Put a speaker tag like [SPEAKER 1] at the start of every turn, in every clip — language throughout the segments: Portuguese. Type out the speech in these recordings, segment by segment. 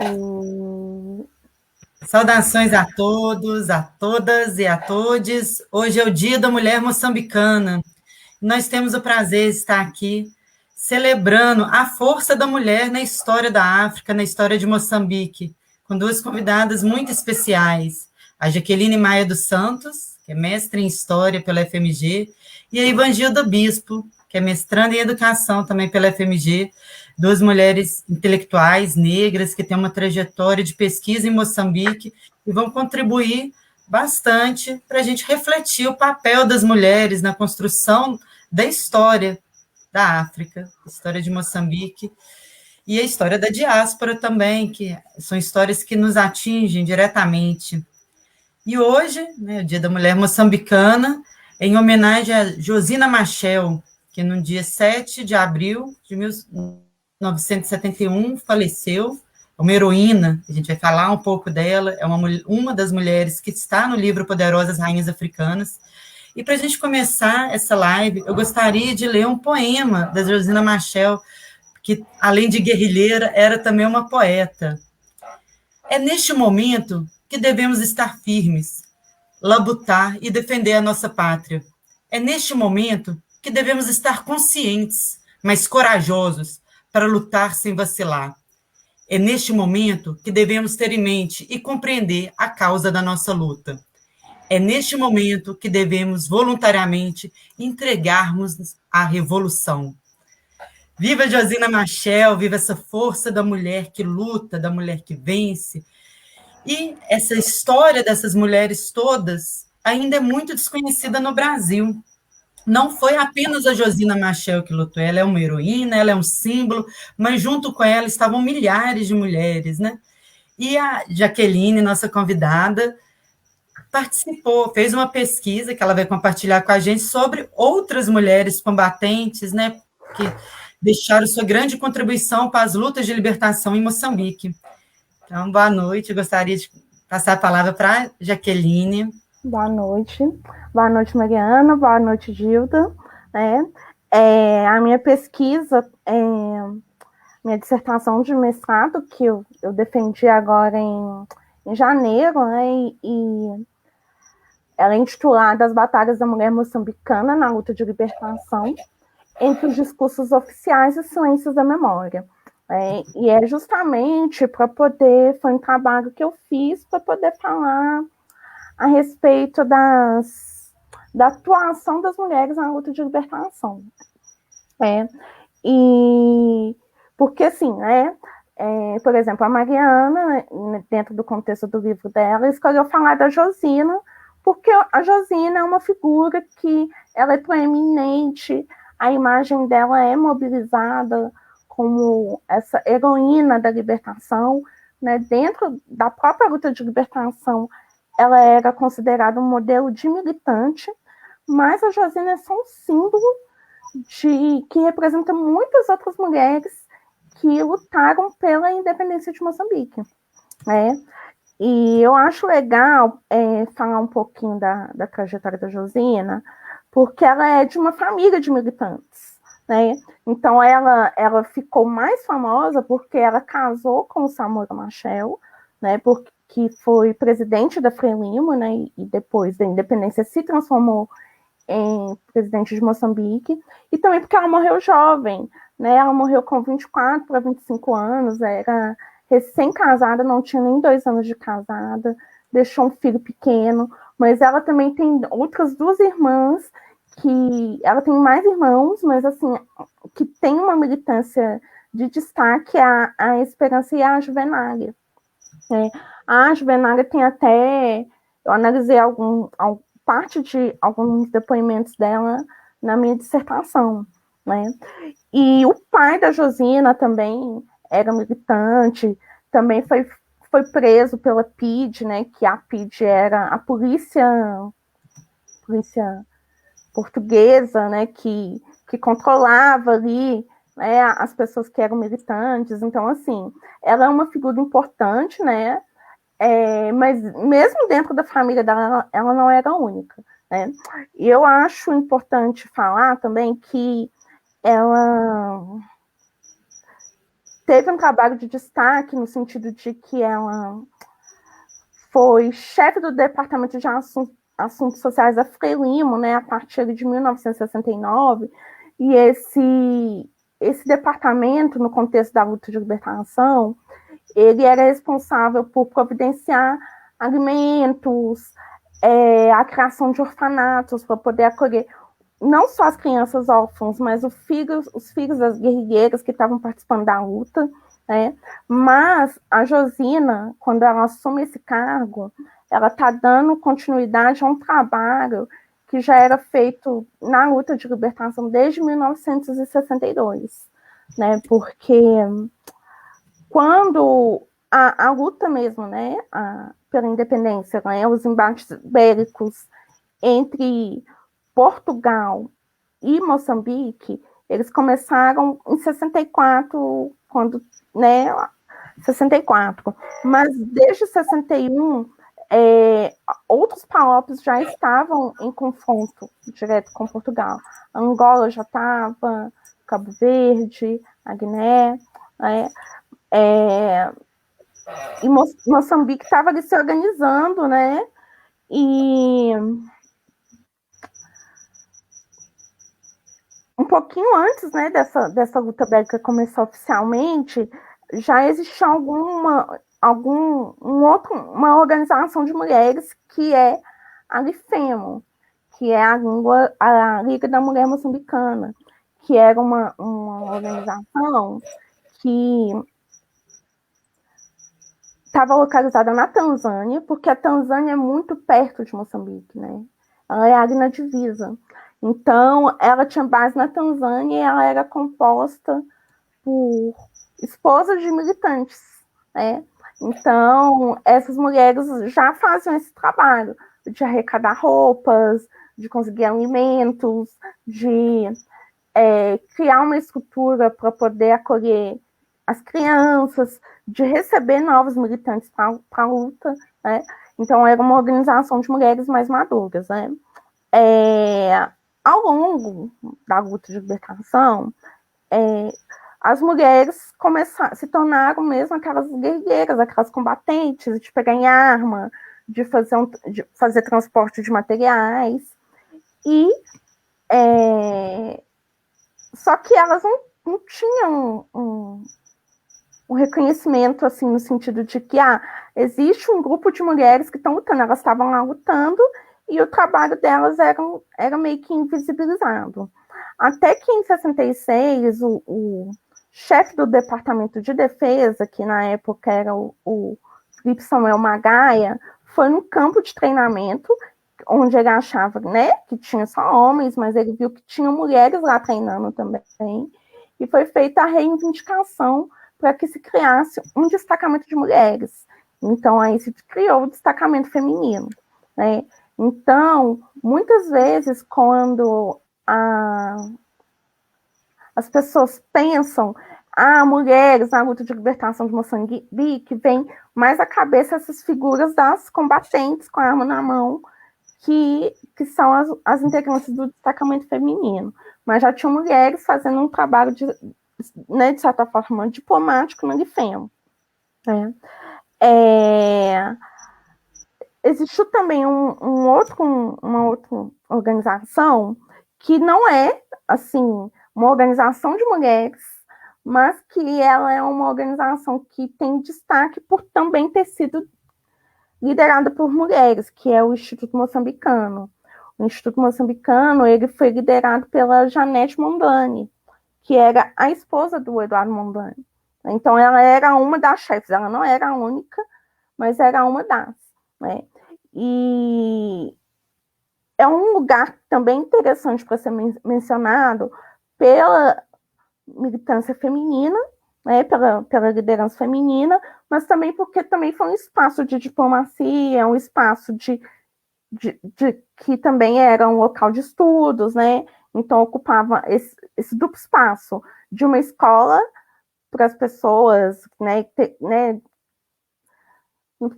[SPEAKER 1] E
[SPEAKER 2] Saudações a todos, a todas e a todes. Hoje é o Dia da Mulher Moçambicana. Nós temos o prazer de estar aqui celebrando a força da mulher na história da África, na história de Moçambique, com duas convidadas muito especiais. A Jaqueline Maia dos Santos, que é mestre em História pela FMG, e a Ivangilda Bispo, que é mestranda em Educação também pela FMG, duas mulheres intelectuais negras que têm uma trajetória de pesquisa em Moçambique e vão contribuir bastante para a gente refletir o papel das mulheres na construção da história da África, história de Moçambique e a história da diáspora também, que são histórias que nos atingem diretamente. E hoje, né, o Dia da Mulher Moçambicana, em homenagem a Josina Machel, que no dia 7 de abril de 1971 faleceu, uma heroína, a gente vai falar um pouco dela, é uma das mulheres que está no livro Poderosas Rainhas Africanas. E para a gente começar essa live, eu gostaria de ler um poema da Josina Machel, que, além de guerrilheira, era também uma poeta. É neste momento que devemos estar firmes, labutar e defender a nossa pátria. É neste momento que devemos estar conscientes, mas corajosos, para lutar sem vacilar. É neste momento que devemos ter em mente e compreender a causa da nossa luta. É neste momento que devemos voluntariamente entregarmos à revolução. Viva Josina Machel, viva essa força da mulher que luta, da mulher que vence. E essa história dessas mulheres todas ainda é muito desconhecida no Brasil. Não foi apenas a Josina Machel que lutou, ela é uma heroína, ela é um símbolo, mas junto com ela estavam milhares de mulheres, né? E a Jaqueline, nossa convidada, participou, fez uma pesquisa que ela vai compartilhar com a gente sobre outras mulheres combatentes, né, que deixaram sua grande contribuição para as lutas de libertação em Moçambique. Então, boa noite, eu gostaria de passar a palavra para a Jaqueline.
[SPEAKER 1] boa noite. Boa noite, Mariana. Boa noite, Gilda. A minha pesquisa, minha dissertação de mestrado, que eu defendi agora em janeiro, né, e ela é intitulada As Batalhas da Mulher Moçambicana na Luta de Libertação, entre os discursos oficiais e silêncios da memória. E é justamente para poder, foi um trabalho que eu fiz para poder falar a respeito da atuação das mulheres na luta de libertação. E porque, assim, por exemplo, a Mariana, dentro do contexto do livro dela, escolheu falar da Josina, porque a Josina é uma figura que ela é proeminente, a imagem dela é mobilizada como essa heroína da libertação, né? Dentro da própria luta de libertação, ela era considerada um modelo de militante, mas a Josina é só um símbolo que representa muitas outras mulheres que lutaram pela independência de Moçambique. E eu acho legal falar um pouquinho da trajetória da Josina, porque ela é de uma família de militantes. Então, ela ficou mais famosa porque ela casou com o Samora Machel, que foi presidente da Frelimo, e depois da independência se transformou em presidente de Moçambique, e também porque ela morreu jovem, ela morreu com 24 para 25 anos, era recém-casada, não tinha nem 2 anos de casada, deixou um filho pequeno, mas ela também tem outras 2 irmãs, que ela tem mais irmãos, mas assim, que tem uma militância de destaque, a Esperança e a Juvenália. A Juvenália tem até, eu analisei parte de alguns depoimentos dela na minha dissertação, E o pai da Josina também era militante, também foi preso pela PIDE, que a PIDE era a polícia portuguesa, que controlava ali, as pessoas que eram militantes. Então, assim, ela é uma figura importante, mas mesmo dentro da família dela, ela não era única. E eu acho importante falar também que ela teve um trabalho de destaque no sentido de que ela foi chefe do Departamento de Assuntos Sociais da Frelimo, né, a partir de 1969, e esse departamento, no contexto da luta de libertação, ele era responsável por providenciar alimentos, a criação de orfanatos para poder acolher não só as crianças órfãs, mas os filhos das guerrilheiras que estavam participando da luta, né? Mas a Josina, quando ela assume esse cargo, ela está dando continuidade a um trabalho que já era feito na luta de libertação desde 1962, né? Porque quando a luta mesmo, né, pela independência, né, os embates bélicos entre Portugal e Moçambique, eles começaram em 64, quando, né, 64, mas desde 61, outros países já estavam em confronto direto com Portugal. A Angola já estava, Cabo Verde, a Guiné, né, e Moçambique estava ali se organizando, né, e um pouquinho antes, né, dessa luta bélica começar oficialmente, já existia uma organização de mulheres que é a Lifemo, que é a Liga da Mulher Moçambicana, que era uma organização que estava localizada na Tanzânia, porque a Tanzânia é muito perto de Moçambique, né? Ela é ali na divisa. Então, ela tinha base na Tanzânia e ela era composta por esposas de militantes, né? Então, essas mulheres já faziam esse trabalho de arrecadar roupas, de conseguir alimentos, de criar uma estrutura para poder acolher as crianças, de receber novos militantes para a luta, né? Então, era uma organização de mulheres mais maduras, né? Ao longo da luta de libertação, as mulheres se tornaram mesmo aquelas guerreiras, aquelas combatentes, de pegar em arma, de fazer transporte de materiais, e só que elas não tinham um reconhecimento, assim, no sentido de que existe um grupo de mulheres que estão lutando, elas estavam lá lutando, e o trabalho delas era meio que invisibilizado. Até que em 66, o chefe do Departamento de Defesa, que na época era o Felipe Samuel Magaia, foi no campo de treinamento, onde ele achava, né, que tinha só homens, mas ele viu que tinha mulheres lá treinando também, e foi feita a reivindicação para que se criasse um destacamento de mulheres. Então, aí se criou o destacamento feminino, né? Então, muitas vezes, quando as pessoas pensam mulheres na luta de libertação de Moçambique, vem mais à cabeça essas figuras das combatentes com a arma na mão, que são as integrantes do destacamento feminino. Mas já tinham mulheres fazendo um trabalho de certa forma, diplomático na Lifemo. Né? Existiu também uma outra organização que não é, assim, uma organização de mulheres, mas que ela é uma organização que tem destaque por também ter sido liderada por mulheres, que é o Instituto Moçambicano. O Instituto Moçambicano, ele foi liderado pela Janete Mondlane, que era a esposa do Eduardo Mondlane. Então, ela era uma das chefes, ela não era a única, mas era uma das, né? E é um lugar também interessante para ser mencionado pela militância feminina, né, pela liderança feminina, mas também porque também foi um espaço de diplomacia, um espaço de que também era um local de estudos, né? Então ocupava esse duplo espaço de uma escola para as pessoas, né?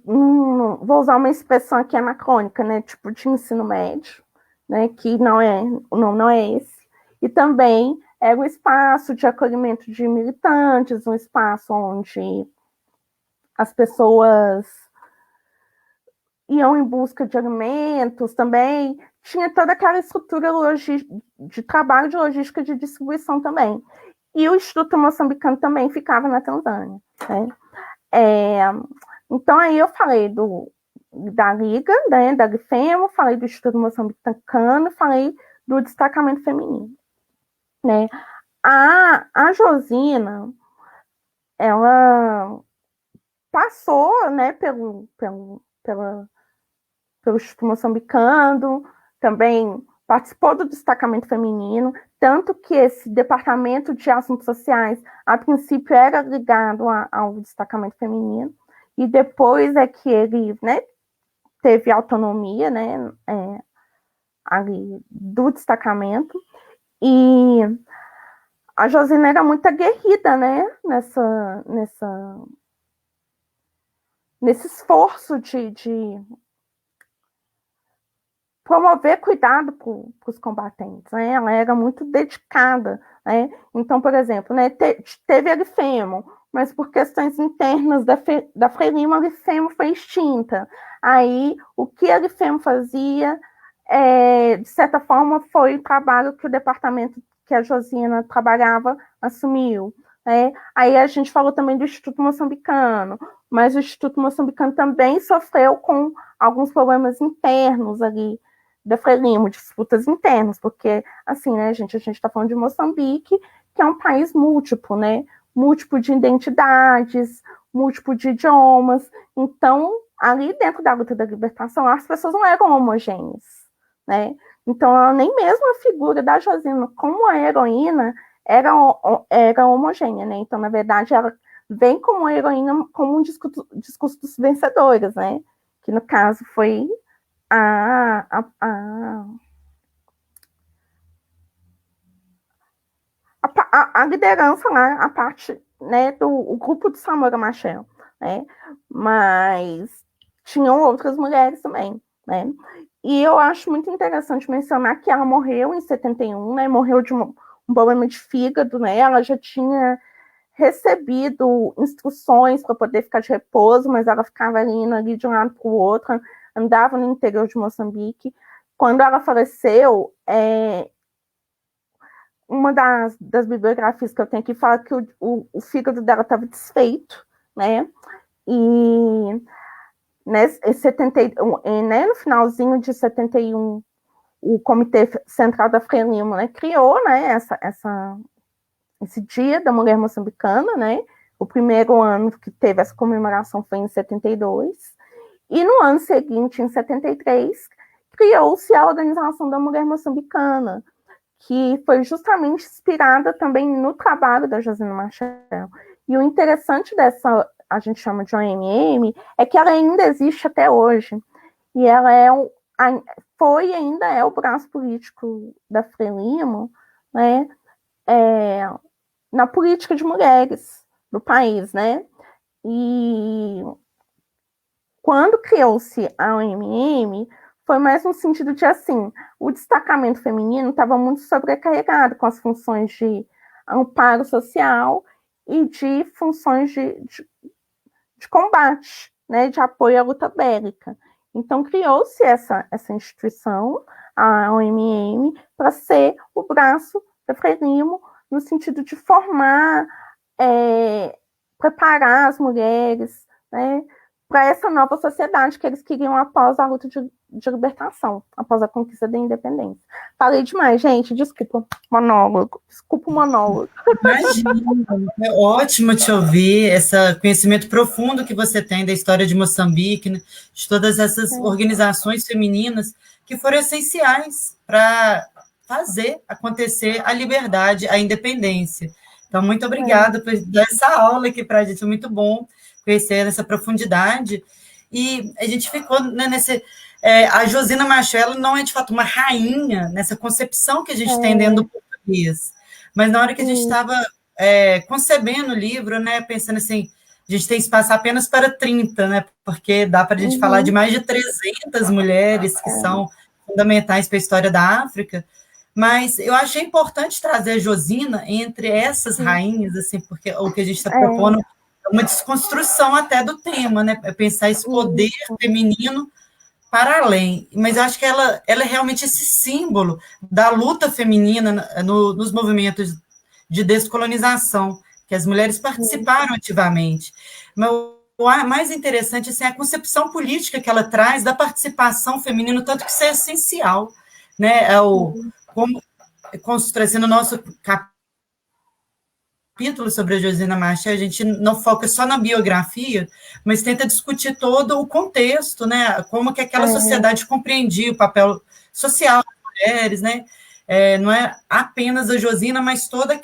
[SPEAKER 1] Vou usar uma expressão aqui anacrônica, né? Tipo de ensino médio, né? Que não é esse. E também era um espaço de acolhimento de militantes, um espaço onde as pessoas iam em busca de alimentos também, tinha toda aquela estrutura de trabalho de logística de distribuição também. E o Instituto Moçambicano também ficava na Tanzânia, né? Então, aí eu falei da Liga, né, da Grifemo, falei do Instituto Moçambicano, falei do destacamento feminino, né? A Josina, ela passou, né, pelo Instituto Moçambicano, também participou do destacamento feminino, tanto que esse departamento de assuntos sociais, a princípio, era ligado ao destacamento feminino, e depois é que ele, né, teve autonomia, né, ali do destacamento, e a Josina era muito aguerrida, né, nesse esforço de promover cuidado para os combatentes, né? Ela era muito dedicada, né? Então, por exemplo, né, teve a Grifemo, mas por questões internas da Frelimo, a Grifemo foi extinta. Aí, o que a Grifemo fazia, de certa forma, foi o trabalho que o departamento que a Josina trabalhava assumiu. Né? Aí a gente falou também do Instituto Moçambicano, mas o Instituto Moçambicano também sofreu com alguns problemas internos ali da Frelimo, disputas internas, porque, assim, né, gente, a gente está falando de Moçambique, que é um país múltiplo, né, múltiplo de identidades, múltiplo de idiomas, então, ali dentro da luta da libertação, as pessoas não eram homogêneas, né, então, nem mesmo a figura da Josina como a heroína era homogênea, né, então, na verdade, ela vem como heroína, como um discurso dos vencedores, né, que no caso foi a liderança lá, a parte, né, do grupo do Samora Machel, né, mas tinham outras mulheres também, né, e eu acho muito interessante mencionar que ela morreu em 71, né, morreu de um problema de fígado, né, ela já tinha recebido instruções para poder ficar de repouso, mas ela ficava indo ali de um lado para o outro, andava no interior de Moçambique. Quando ela faleceu, uma das bibliografias que eu tenho aqui fala que o fígado dela estava desfeito, né? E né, no finalzinho de 71, o Comitê Central da Frelimo, né, criou, né, esse Dia da Mulher Moçambicana, né? O primeiro ano que teve essa comemoração foi em 72, e no ano seguinte, em 73, criou-se a Organização da Mulher Moçambicana, que foi justamente inspirada também no trabalho da Josina Machel. E o interessante dessa, a gente chama de OMM, é que ela ainda existe até hoje. E ela foi e ainda é o braço político da Frelimo, né? Na política de mulheres do país, né? E quando criou-se a OMM, foi mais no sentido de, assim, o destacamento feminino estava muito sobrecarregado com as funções de amparo social e de funções de combate, né, de apoio à luta bélica. Então, criou-se essa instituição, a OMM, para ser o braço da Frelimo, no sentido de formar, preparar as mulheres, né, para essa nova sociedade que eles queriam após a luta de libertação, após a conquista da independência. Falei demais, gente, desculpa o monólogo.
[SPEAKER 2] Imagina, é ótimo te ouvir, esse conhecimento profundo que você tem da história de Moçambique, né, de todas essas organizações femininas que foram essenciais para fazer acontecer a liberdade, a independência. Então, muito obrigada por dar essa aula aqui para a gente, é muito bom conhecer essa profundidade. E a gente ficou, né, a Josina Machel não é, de fato, uma rainha nessa concepção que a gente tem dentro do português. Mas na hora que a gente estava concebendo o livro, né, pensando assim, a gente tem espaço apenas para 30, né, porque dá para a gente falar de mais de 300 mulheres que são fundamentais para a história da África, Mas eu achei importante trazer a Josina entre essas rainhas, assim, porque o que a gente está propondo é uma desconstrução até do tema, né? É pensar esse poder feminino para além. Mas eu acho que ela é realmente esse símbolo da luta feminina nos movimentos de descolonização, que as mulheres participaram ativamente. Mas o mais interessante assim, é a concepção política que ela traz da participação feminina, tanto que isso é essencial, né? Como trazendo o nosso capítulo sobre a Josina Maché, a gente não foca só na biografia, mas tenta discutir todo o contexto, né? Como que aquela sociedade compreendia o papel social das mulheres, né? Não é apenas a Josina, mas toda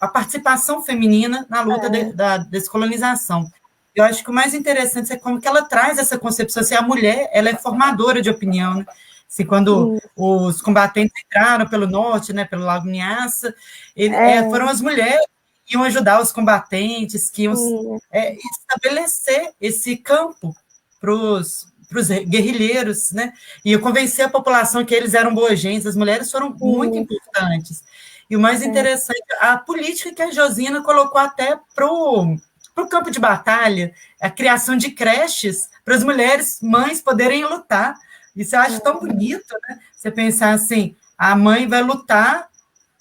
[SPEAKER 2] a participação feminina na luta da descolonização. Eu acho que o mais interessante é como que ela traz essa concepção, assim, a mulher, ela é formadora de opinião, né? Assim, quando os combatentes entraram pelo norte, né, pelo Lago Niassa, foram as mulheres que iam ajudar os combatentes, que iam estabelecer esse campo para os guerrilheiros, né? E convencer a população que eles eram boa gente, as mulheres foram muito importantes. E o mais interessante, a política que a Josina colocou até para o campo de batalha, a criação de creches para as mulheres, mães, poderem lutar. Isso eu acho tão bonito, né? Você pensar assim, a mãe vai lutar,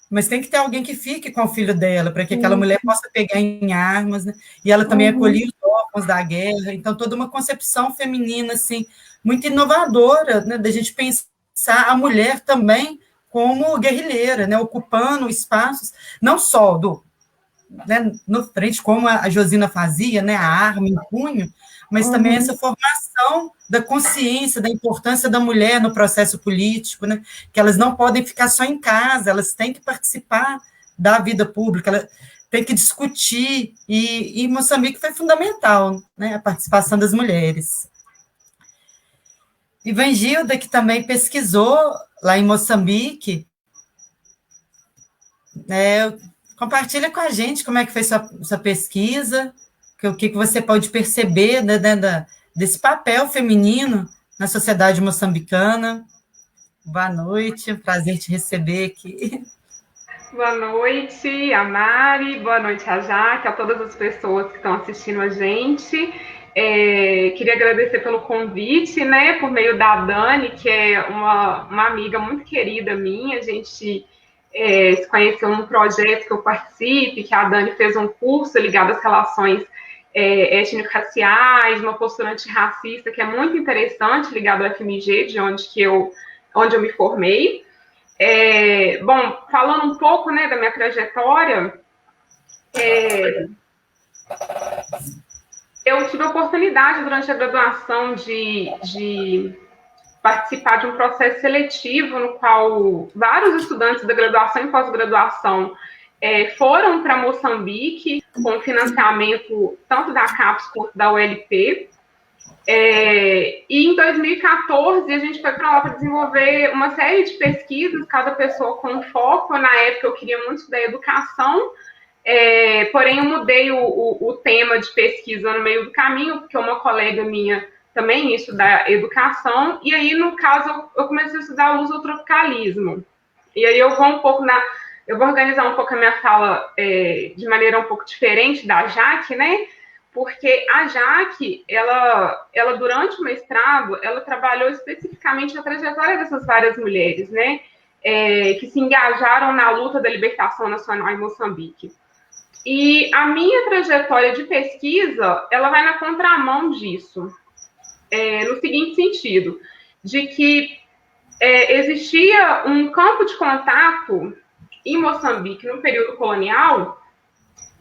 [SPEAKER 2] mas tem que ter alguém que fique com o filho dela, para que aquela mulher possa pegar em armas, né? E ela também acolhia os órfãos da guerra, então toda uma concepção feminina, assim, muito inovadora, né? Da gente pensar a mulher também como guerrilheira, né? Ocupando espaços, não só né, no frente, como a Josina fazia, né? A arma em punho, mas também essa formação da consciência, da importância da mulher no processo político, né? Que elas não podem ficar só em casa, elas têm que participar da vida pública, elas têm que discutir, e em Moçambique foi fundamental, né? A participação das mulheres. Ivangilda, que também pesquisou lá em Moçambique, compartilha com a gente como é que foi sua pesquisa, o que você pode perceber, né, desse papel feminino na sociedade moçambicana. Boa noite, prazer te receber aqui.
[SPEAKER 3] Boa noite, a Mari, boa noite, a Jaque, a todas as pessoas que estão assistindo a gente. Queria agradecer pelo convite, né, por meio da Dani, que é uma amiga muito querida minha. A gente se conheceu num projeto que eu participe, que a Dani fez um curso ligado às relações étnico-raciais, uma postura antirracista que é muito interessante, ligado ao FMG, de onde eu me formei. Bom, falando um pouco, né, da minha trajetória, eu tive a oportunidade durante a graduação de participar de um processo seletivo no qual vários estudantes da graduação e pós-graduação foram para Moçambique com financiamento tanto da CAPES quanto da ULP. E em 2014 a gente foi para lá para desenvolver uma série de pesquisas, cada pessoa com um foco. Na época eu queria muito estudar educação, porém eu mudei o tema de pesquisa no meio do caminho, porque uma colega minha também ia estudar educação, e aí no caso eu comecei a estudar lusotropicalismo. E aí eu vou organizar um pouco a minha fala de maneira um pouco diferente da Jaque, né? Porque a Jaque, ela durante o mestrado, ela trabalhou especificamente a trajetória dessas várias mulheres, né, que se engajaram na luta da libertação nacional em Moçambique. E a minha trajetória de pesquisa, ela vai na contramão disso, no seguinte sentido, de que existia um campo de contato em Moçambique no período colonial,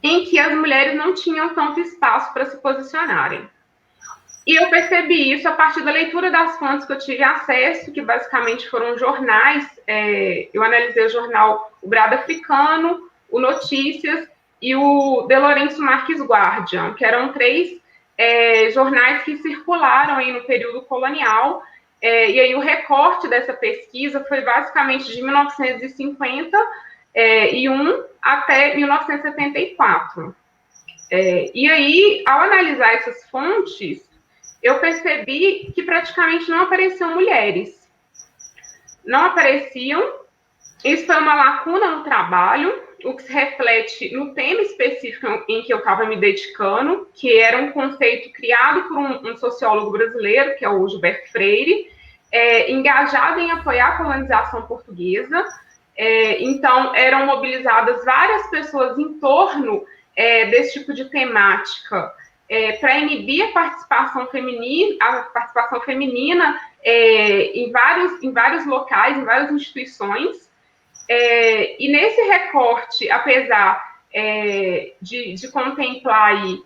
[SPEAKER 3] em que as mulheres não tinham tanto espaço para se posicionarem. E eu percebi isso a partir da leitura das fontes que eu tive acesso, que basicamente foram jornais. Eu analisei o jornal O Brado Africano, o Notícias e o De Lourenço Marques Guardian, que eram 3 jornais que circularam aí no período colonial. E aí o recorte dessa pesquisa foi basicamente de 1950 até 1974. E aí, ao analisar essas fontes, eu percebi que praticamente não apareciam mulheres. Não apareciam, Isso foi uma lacuna no trabalho, o que se reflete no tema específico em que eu estava me dedicando, que era um conceito criado por um sociólogo brasileiro, que é o Gilberto Freire, engajado em apoiar a colonização portuguesa. Então, eram mobilizadas várias pessoas em torno desse tipo de temática, para inibir a participação feminina em vários locais, em várias instituições. E nesse recorte, apesar de contemplar aí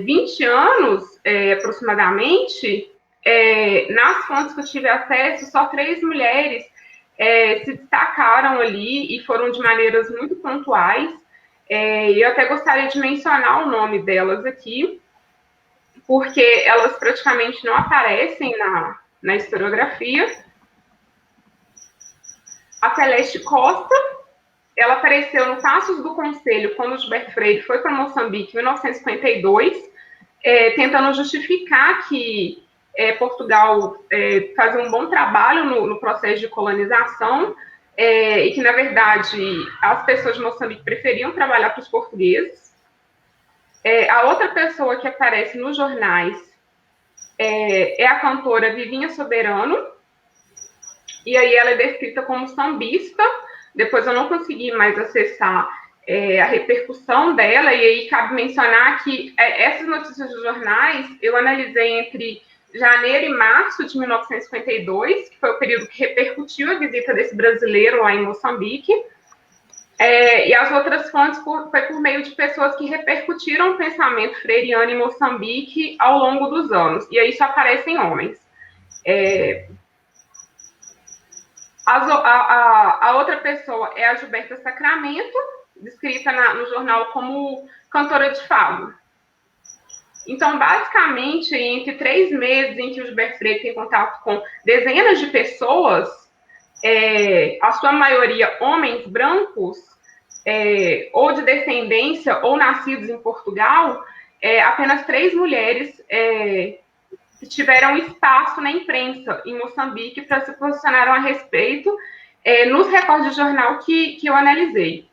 [SPEAKER 3] 20 anos aproximadamente, nas fontes que eu tive acesso, só 3 mulheres se destacaram ali e foram de maneiras muito pontuais. E eu até gostaria de mencionar o nome delas aqui, porque elas praticamente não aparecem na historiografia. A Celeste Costa, ela apareceu no Passos do Conselho quando o Gilberto Freire foi para Moçambique em 1952, tentando justificar que Portugal fazia um bom trabalho no processo de colonização, e que, na verdade, as pessoas de Moçambique preferiam trabalhar para os portugueses. A outra pessoa que aparece nos jornais é a cantora Vivinha Soberano, e aí ela é descrita como sambista. Depois eu não consegui mais acessar a repercussão dela, e aí cabe mencionar que essas notícias dos jornais eu analisei entre janeiro e março de 1952, que foi o período que repercutiu a visita desse brasileiro lá em Moçambique, e as outras fontes foi por meio de pessoas que repercutiram o pensamento freiriano em Moçambique ao longo dos anos, e aí só aparecem homens. A outra pessoa é a Gilberta Sacramento, descrita no jornal como cantora de fado. Então, basicamente, entre 3 meses em que o Gilberto Freire tem contato com dezenas de pessoas, a sua maioria homens brancos, ou de descendência, ou nascidos em Portugal, apenas 3 mulheres tiveram espaço na imprensa em Moçambique para se posicionaram a respeito nos recortes de jornal que eu analisei.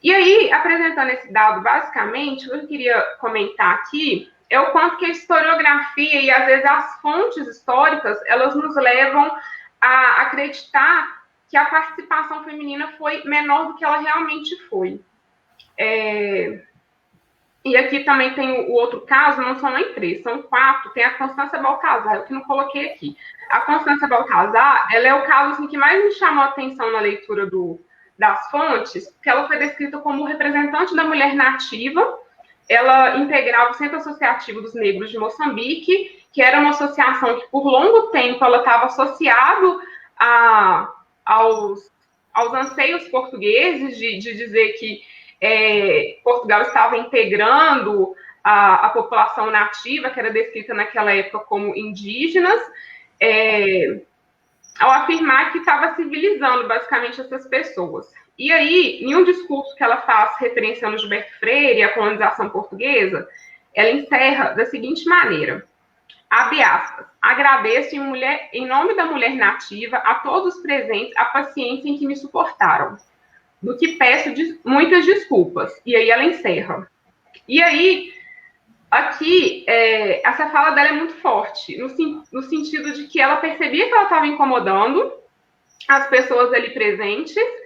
[SPEAKER 3] E aí, apresentando esse dado, basicamente, o que eu queria comentar aqui é o quanto que a historiografia e, às vezes, as fontes históricas, elas nos levam a acreditar que a participação feminina foi menor do que ela realmente foi. E aqui também tem o outro caso, não são nem 3, são 4, tem a Constância Baltazar, eu que não coloquei aqui. A Constância Baltazar, ela é o caso assim, que mais me chamou a atenção na leitura das fontes, porque ela foi descrita como representante da mulher nativa. Ela integrava o Centro Associativo dos Negros de Moçambique, que era uma associação que, por longo tempo, ela estava associada aos anseios portugueses de dizer que Portugal estava integrando a população nativa, que era descrita naquela época como indígenas, ao afirmar que estava civilizando, basicamente, essas pessoas. E aí, em um discurso que ela faz referenciando Gilberto Freire e a colonização portuguesa, ela encerra da seguinte maneira, abre aspas, agradeço em nome da mulher nativa a todos os presentes a paciência em que me suportaram, do que peço muitas desculpas. E aí ela encerra. E aí, aqui, essa fala dela é muito forte, no sentido de que ela percebia que ela estava incomodando as pessoas ali presentes,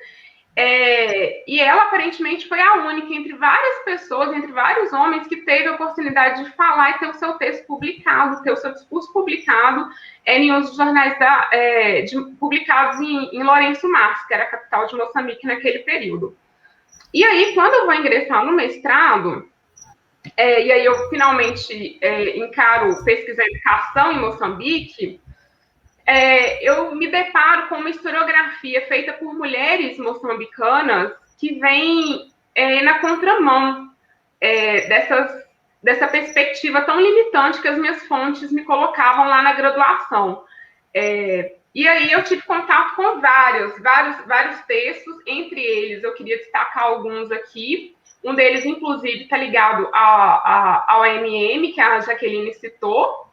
[SPEAKER 3] e ela aparentemente foi a única entre várias pessoas, entre vários homens, que teve a oportunidade de falar e ter o seu texto publicado, ter o seu discurso publicado em um dos jornais publicados em Lourenço Marques, que era a capital de Moçambique naquele período. E aí, quando eu vou ingressar no mestrado, e aí eu finalmente encaro pesquisa em educação em Moçambique, eu me deparo com uma historiografia feita por mulheres moçambicanas que vem na contramão dessa perspectiva tão limitante que as minhas fontes me colocavam lá na graduação. E aí eu tive contato com vários textos, entre eles eu queria destacar alguns aqui. Um deles, inclusive, está ligado ao AMM, que a Jaqueline citou,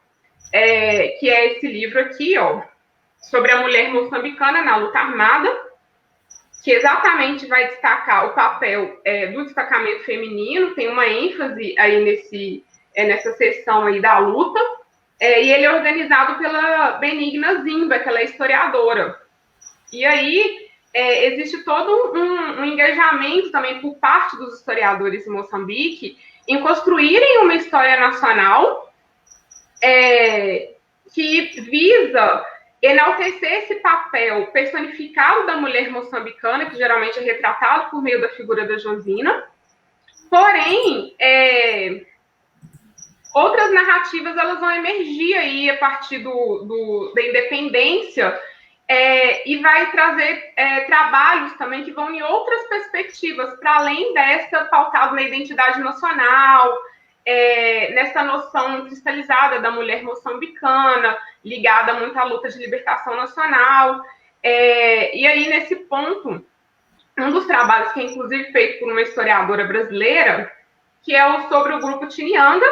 [SPEAKER 3] que é esse livro aqui, ó, sobre a mulher moçambicana na luta armada, que exatamente vai destacar o papel do destacamento feminino, tem uma ênfase aí nessa sessão aí da luta, e ele é organizado pela Benigna Zimba, que ela é historiadora. E aí existe todo um engajamento também por parte dos historiadores em Moçambique em construírem uma história nacional que visa enaltecer esse papel personificado da mulher moçambicana, que geralmente é retratado por meio da figura da Josina. Porém, outras narrativas elas vão emergir aí a partir da independência e vai trazer trabalhos também que vão em outras perspectivas, para além dessa pautada na identidade nacional, nessa noção cristalizada da mulher moçambicana, ligada muito à luta de libertação nacional. E aí, nesse ponto, um dos trabalhos que é, inclusive, feito por uma historiadora brasileira, que é sobre o grupo Tinianda,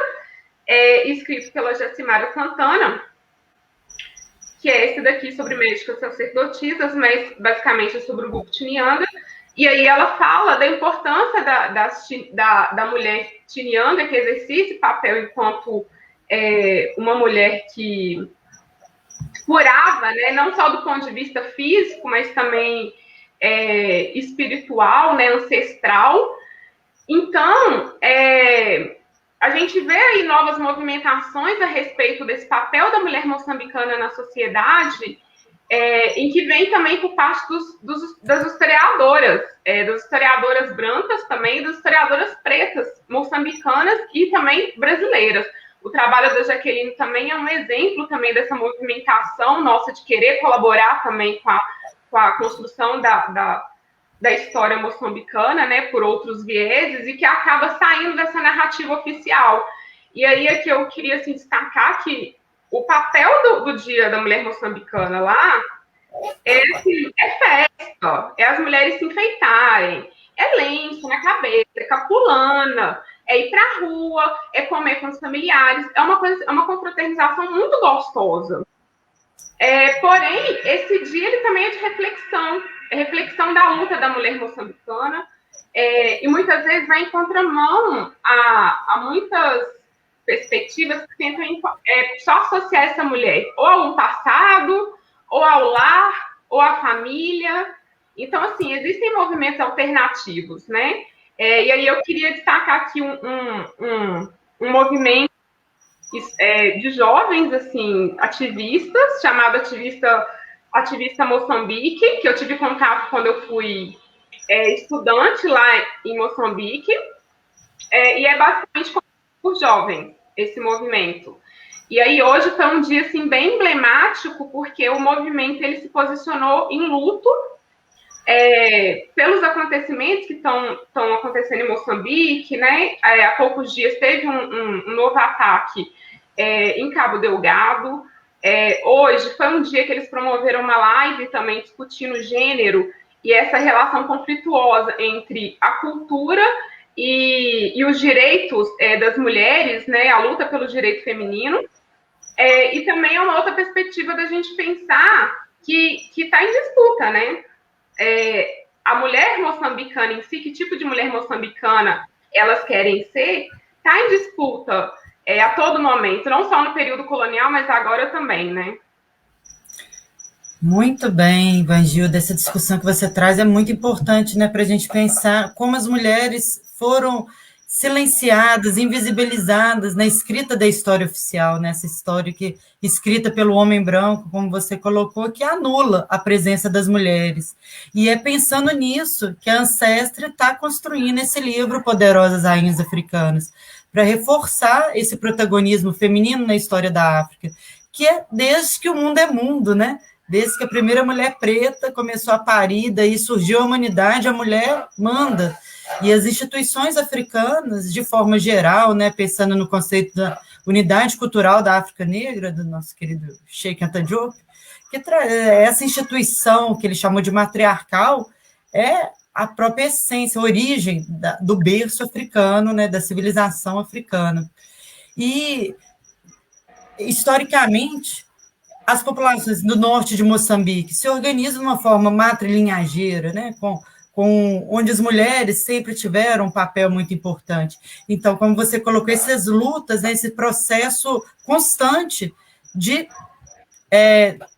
[SPEAKER 3] escrito pela Jacimara Santana, que é esse daqui sobre médicas sacerdotisas, mas basicamente é sobre o grupo Tinianda. E aí ela fala da importância da mulher tinianda, que exerce esse papel enquanto uma mulher que curava, né, não só do ponto de vista físico, mas também espiritual, né, ancestral. Então, a gente vê aí novas movimentações a respeito desse papel da mulher moçambicana na sociedade, em que vem também por parte das historiadoras brancas também, das historiadoras pretas, moçambicanas e também brasileiras. O trabalho da Jaqueline também é um exemplo também dessa movimentação nossa de querer colaborar também com a construção da história moçambicana, né, por outros vieses, e que acaba saindo dessa narrativa oficial. E aí é que eu queria assim, destacar que o papel do Dia da Mulher Moçambicana lá é festa, é as mulheres se enfeitarem, é lenço na cabeça, é capulana, é ir pra rua, é comer com os familiares, é uma confraternização muito gostosa. Porém, esse dia ele também é de reflexão da luta da mulher moçambicana, e muitas vezes vai em contramão a muitas perspectivas que tentam só associar essa mulher ou ao passado, ou ao lar, ou à família. Então, assim, existem movimentos alternativos, né? E aí eu queria destacar aqui um movimento de jovens, assim, ativistas, chamado Ativista Moçambique, que eu tive contato quando eu fui estudante lá em Moçambique, e é basicamente por jovens, esse movimento. E aí hoje foi um dia assim, bem emblemático, porque o movimento ele se posicionou em luto pelos acontecimentos que estão acontecendo em Moçambique, né? Há poucos dias teve um novo ataque em Cabo Delgado. Hoje foi um dia que eles promoveram uma live também discutindo gênero e essa relação conflituosa entre a cultura e os direitos das mulheres, né, a luta pelo direito feminino, e também é uma outra perspectiva da gente pensar que está em disputa, né? A mulher moçambicana em si, que tipo de mulher moçambicana elas querem ser, está em disputa a todo momento, não só no período colonial, mas agora também, né?
[SPEAKER 2] Muito bem, Vangilda, essa discussão que você traz é muito importante, né, para a gente pensar como as mulheres foram silenciadas, invisibilizadas na escrita da história oficial, né, essa história escrita pelo homem branco, como você colocou, que anula a presença das mulheres. E é pensando nisso que a Ancestre está construindo esse livro, Poderosas Rainhas Africanas, para reforçar esse protagonismo feminino na história da África, que é desde que o mundo é mundo, né? Desde que a primeira mulher preta começou a parir, daí surgiu a humanidade, a mulher manda. E as instituições africanas, de forma geral, né, pensando no conceito da unidade cultural da África Negra, do nosso querido Cheikh Anta Diop, que essa instituição que ele chamou de matriarcal é a própria essência, a origem do berço africano, né, da civilização africana. E, historicamente, as populações do norte de Moçambique se organizam de uma forma matrilinhageira, né, onde as mulheres sempre tiveram um papel muito importante. Então, como você colocou, essas lutas, né, esse processo constante de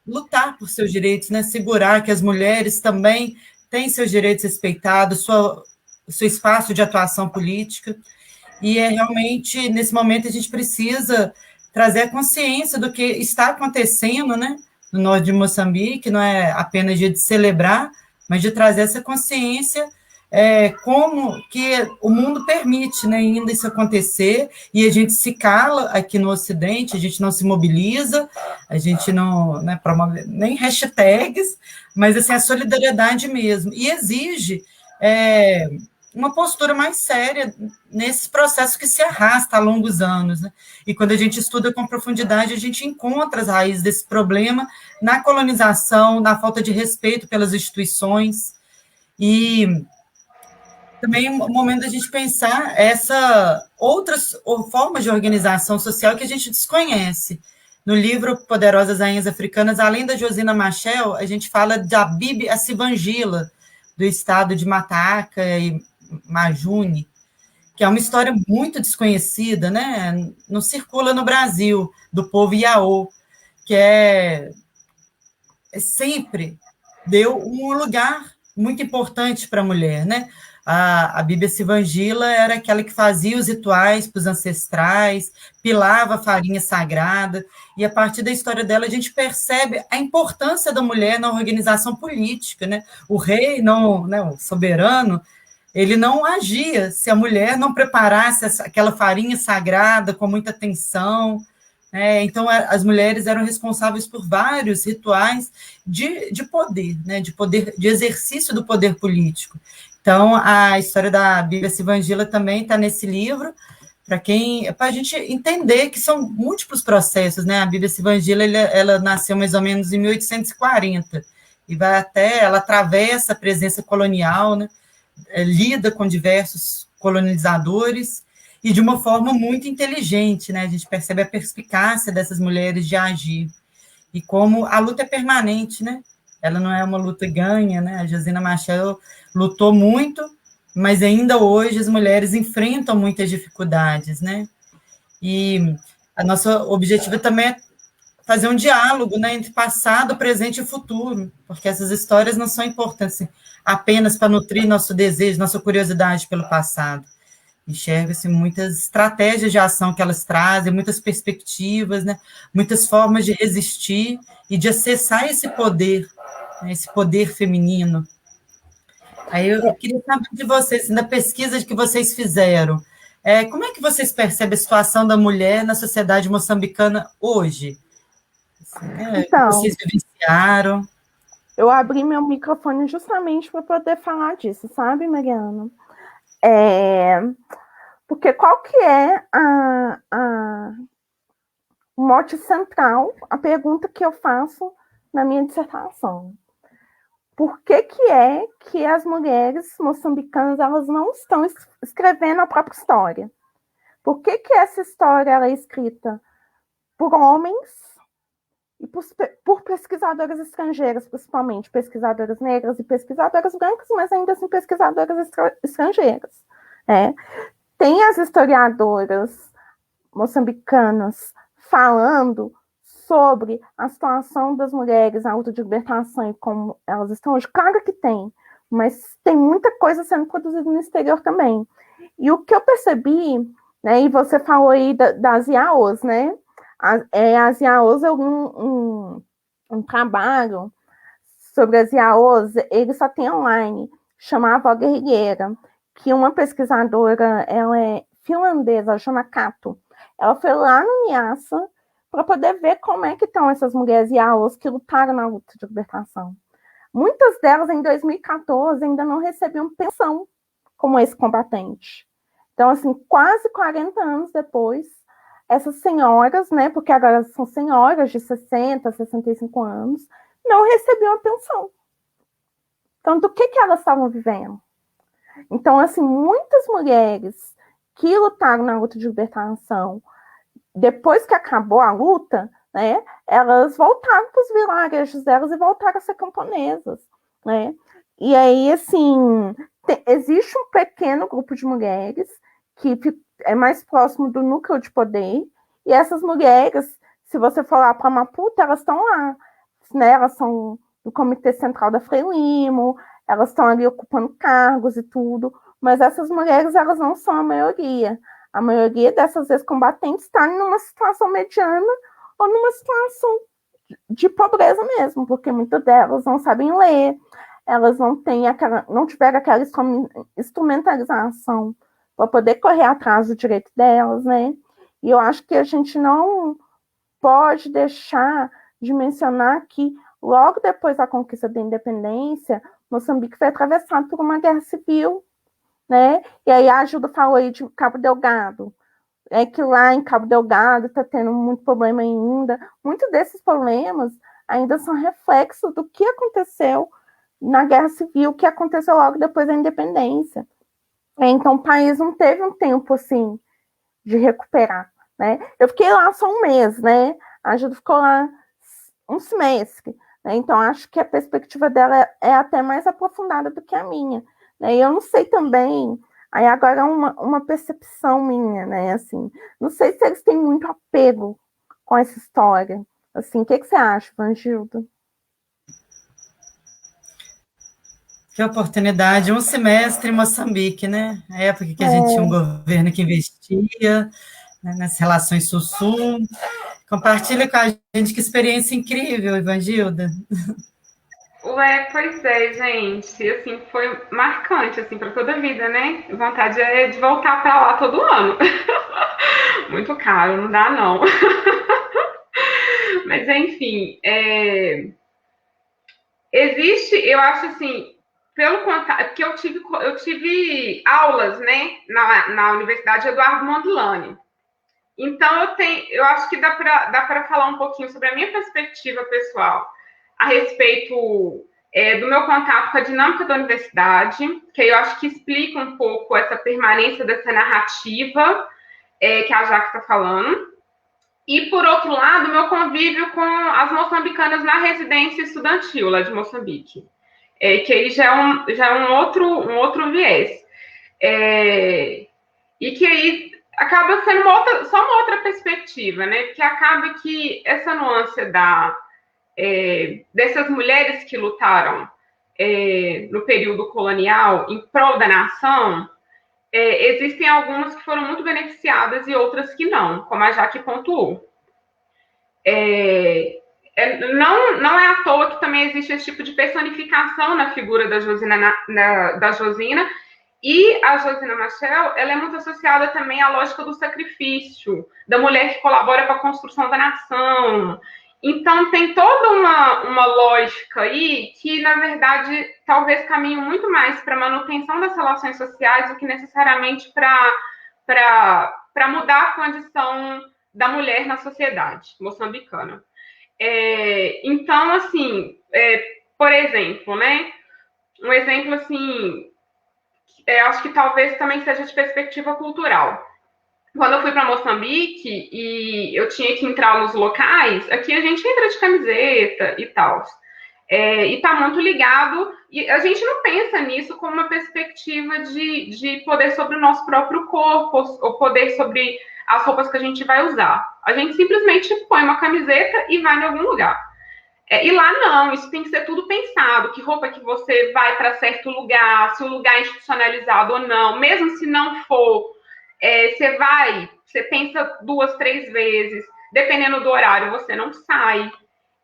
[SPEAKER 2] lutar por seus direitos, né, segurar que as mulheres também têm seus direitos respeitados, seu espaço de atuação política. E realmente, nesse momento, a gente precisa trazer a consciência do que está acontecendo, né, no norte de Moçambique, não é apenas dia de celebrar, mas de trazer essa consciência como que o mundo permite, né, ainda isso acontecer, e a gente se cala aqui no Ocidente, a gente não se mobiliza, a gente não, né, promove nem hashtags, mas assim, a solidariedade mesmo, e exige uma postura mais séria nesse processo que se arrasta há longos anos, né? E quando a gente estuda com profundidade, a gente encontra as raízes desse problema na colonização, na falta de respeito pelas instituições, e também é um momento da gente pensar outras formas de organização social que a gente desconhece. No livro Poderosas Rainhas Africanas, além da Josina Machel, a gente fala da Bibi Assibangila, do estado de Mataca e Majune, que é uma história muito desconhecida, né? Não circula no Brasil, do povo Iaô, que sempre deu um lugar muito importante para a mulher, né? A Bíblia Sivangila era aquela que fazia os rituais para os ancestrais, pilava a farinha sagrada, e a partir da história dela a gente percebe a importância da mulher na organização política, né? O rei, não, né, o soberano, ele não agia se a mulher não preparasse aquela farinha sagrada com muita atenção. Então, as mulheres eram responsáveis por vários rituais de poder, né, de exercício do poder político. Então, a história da Bíblia Sivangila também está nesse livro, para a gente entender que são múltiplos processos, né? A Bíblia Sivangila, ela nasceu mais ou menos em 1840, e ela atravessa a presença colonial, né? Lida com diversos colonizadores, e de uma forma muito inteligente, né? A gente percebe a perspicácia dessas mulheres de agir, e como a luta é permanente, né? Ela não é uma luta ganha, né? A Josina Machel lutou muito, mas ainda hoje as mulheres enfrentam muitas dificuldades, né? E a nossa objetivo também é fazer um diálogo, né, entre passado, presente e futuro, porque essas histórias não são importantes apenas para nutrir nosso desejo, nossa curiosidade pelo passado. Enxerga-se muitas estratégias de ação que elas trazem, muitas perspectivas, né, muitas formas de resistir e de acessar esse poder, né, esse poder feminino. Aí eu queria saber de vocês, na pesquisa que vocês fizeram, como é que vocês percebem a situação da mulher na sociedade moçambicana hoje?
[SPEAKER 1] Então,
[SPEAKER 2] vocês vivenciaram?
[SPEAKER 1] Eu abri meu microfone justamente para poder falar disso, sabe, Mariana? Porque qual que é o mote central, a pergunta que eu faço na minha dissertação? Por que é que as mulheres moçambicanas elas não estão escrevendo a própria história? Por que essa história ela é escrita por homens e por pesquisadoras estrangeiras, principalmente pesquisadoras negras e pesquisadoras brancas, mas ainda assim pesquisadoras estrangeiras? Tem as historiadoras moçambicanas falando sobre a situação das mulheres na luta de libertação e como elas estão hoje? Claro que tem, mas tem muita coisa sendo produzida no exterior também. E o que eu percebi, né, e você falou aí das IAOs, né? As IAOs é um trabalho sobre as IAOs, ele só tem online, chama Avó Guerrilheira, que uma pesquisadora, ela é finlandesa, Jona Cato, ela foi lá no Niassa para poder ver como é que estão essas mulheres IAOs que lutaram na luta de libertação. Muitas delas, em 2014, ainda não recebiam pensão como esse combatente. Então, assim, quase 40 anos depois, essas senhoras, né, porque agora são senhoras de 60, 65 anos, não recebiam a pensão. Então, do que elas estavam vivendo? Então, assim, muitas mulheres que lutaram na luta de libertação, depois que acabou a luta, né, elas voltaram para os vilarejos delas e voltaram a ser camponesas, né? E aí, assim, existe um pequeno grupo de mulheres que é mais próximo do núcleo de poder, e essas mulheres, se você for lá para Maputo, elas estão lá, né? Elas são do Comitê Central da Frelimo, elas estão ali ocupando cargos e tudo, mas essas mulheres, elas não são a maioria. A maioria dessas ex-combatentes está numa situação mediana ou numa situação de pobreza mesmo, porque muitas delas não sabem ler, elas não tiveram aquela instrumentalização para poder correr atrás do direito delas, né? E eu acho que a gente não pode deixar de mencionar que logo depois da conquista da independência, Moçambique foi atravessado por uma guerra civil, né? E aí a Ajuda falou aí de Cabo Delgado, que lá em Cabo Delgado está tendo muito problema ainda. Muitos desses problemas ainda são reflexos do que aconteceu na Guerra Civil, que aconteceu logo depois da independência. Então o país não teve um tempo assim de recuperar, né? Eu fiquei lá só um mês, né? A Ajuda ficou lá um semestre, né? Então acho que a perspectiva dela é até mais aprofundada do que a minha, né? E eu não sei também, aí agora é uma percepção minha, né? Assim, não sei se eles têm muito apego com essa história. Assim, o que você acha, Vangildo?
[SPEAKER 2] Que oportunidade, um semestre em Moçambique, né? A época que a gente tinha um governo que investia, né, nas relações Sul-Sul. Compartilha com a gente que experiência incrível, Evangilda.
[SPEAKER 3] Pois é, gente, assim, foi marcante, assim, para toda a vida, né? Vontade é de voltar para lá todo ano. Muito caro, não dá, não. Mas, enfim, existe, eu acho assim, pelo contato, que eu tive aulas, né, na Universidade Eduardo Mondlane. Então, eu acho que dá para falar um pouquinho sobre a minha perspectiva pessoal a respeito do meu contato com a dinâmica da universidade, que eu acho que explica um pouco essa permanência dessa narrativa que a Jaque está falando. E, por outro lado, meu convívio com as moçambicanas na residência estudantil lá de Moçambique, que aí já é um outro viés. E que aí acaba sendo só uma outra perspectiva, né? Porque acaba que essa nuance dessas mulheres que lutaram no período colonial em prol da nação, existem algumas que foram muito beneficiadas e outras que não, como a Jaque pontuou. Não é à toa que também existe esse tipo de personificação na figura da Josina, e a Josina Machel, ela é muito associada também à lógica do sacrifício, da mulher que colabora com a construção da nação. Então, tem toda uma lógica aí que, na verdade, talvez caminhe muito mais para a manutenção das relações sociais do que necessariamente para mudar a condição da mulher na sociedade moçambicana. Então, assim, por exemplo, né? Um exemplo, assim, acho que talvez também seja de perspectiva cultural. Quando eu fui para Moçambique e eu tinha que entrar nos locais, aqui a gente entra de camiseta e tal. E está muito ligado, e a gente não pensa nisso como uma perspectiva de poder sobre o nosso próprio corpo, ou poder sobre as roupas que a gente vai usar. A gente simplesmente põe uma camiseta e vai em algum lugar. E lá não, isso tem que ser tudo pensado, que roupa que você vai para certo lugar, se o lugar é institucionalizado ou não, mesmo se não for, você pensa 2, 3 vezes, dependendo do horário, você não sai.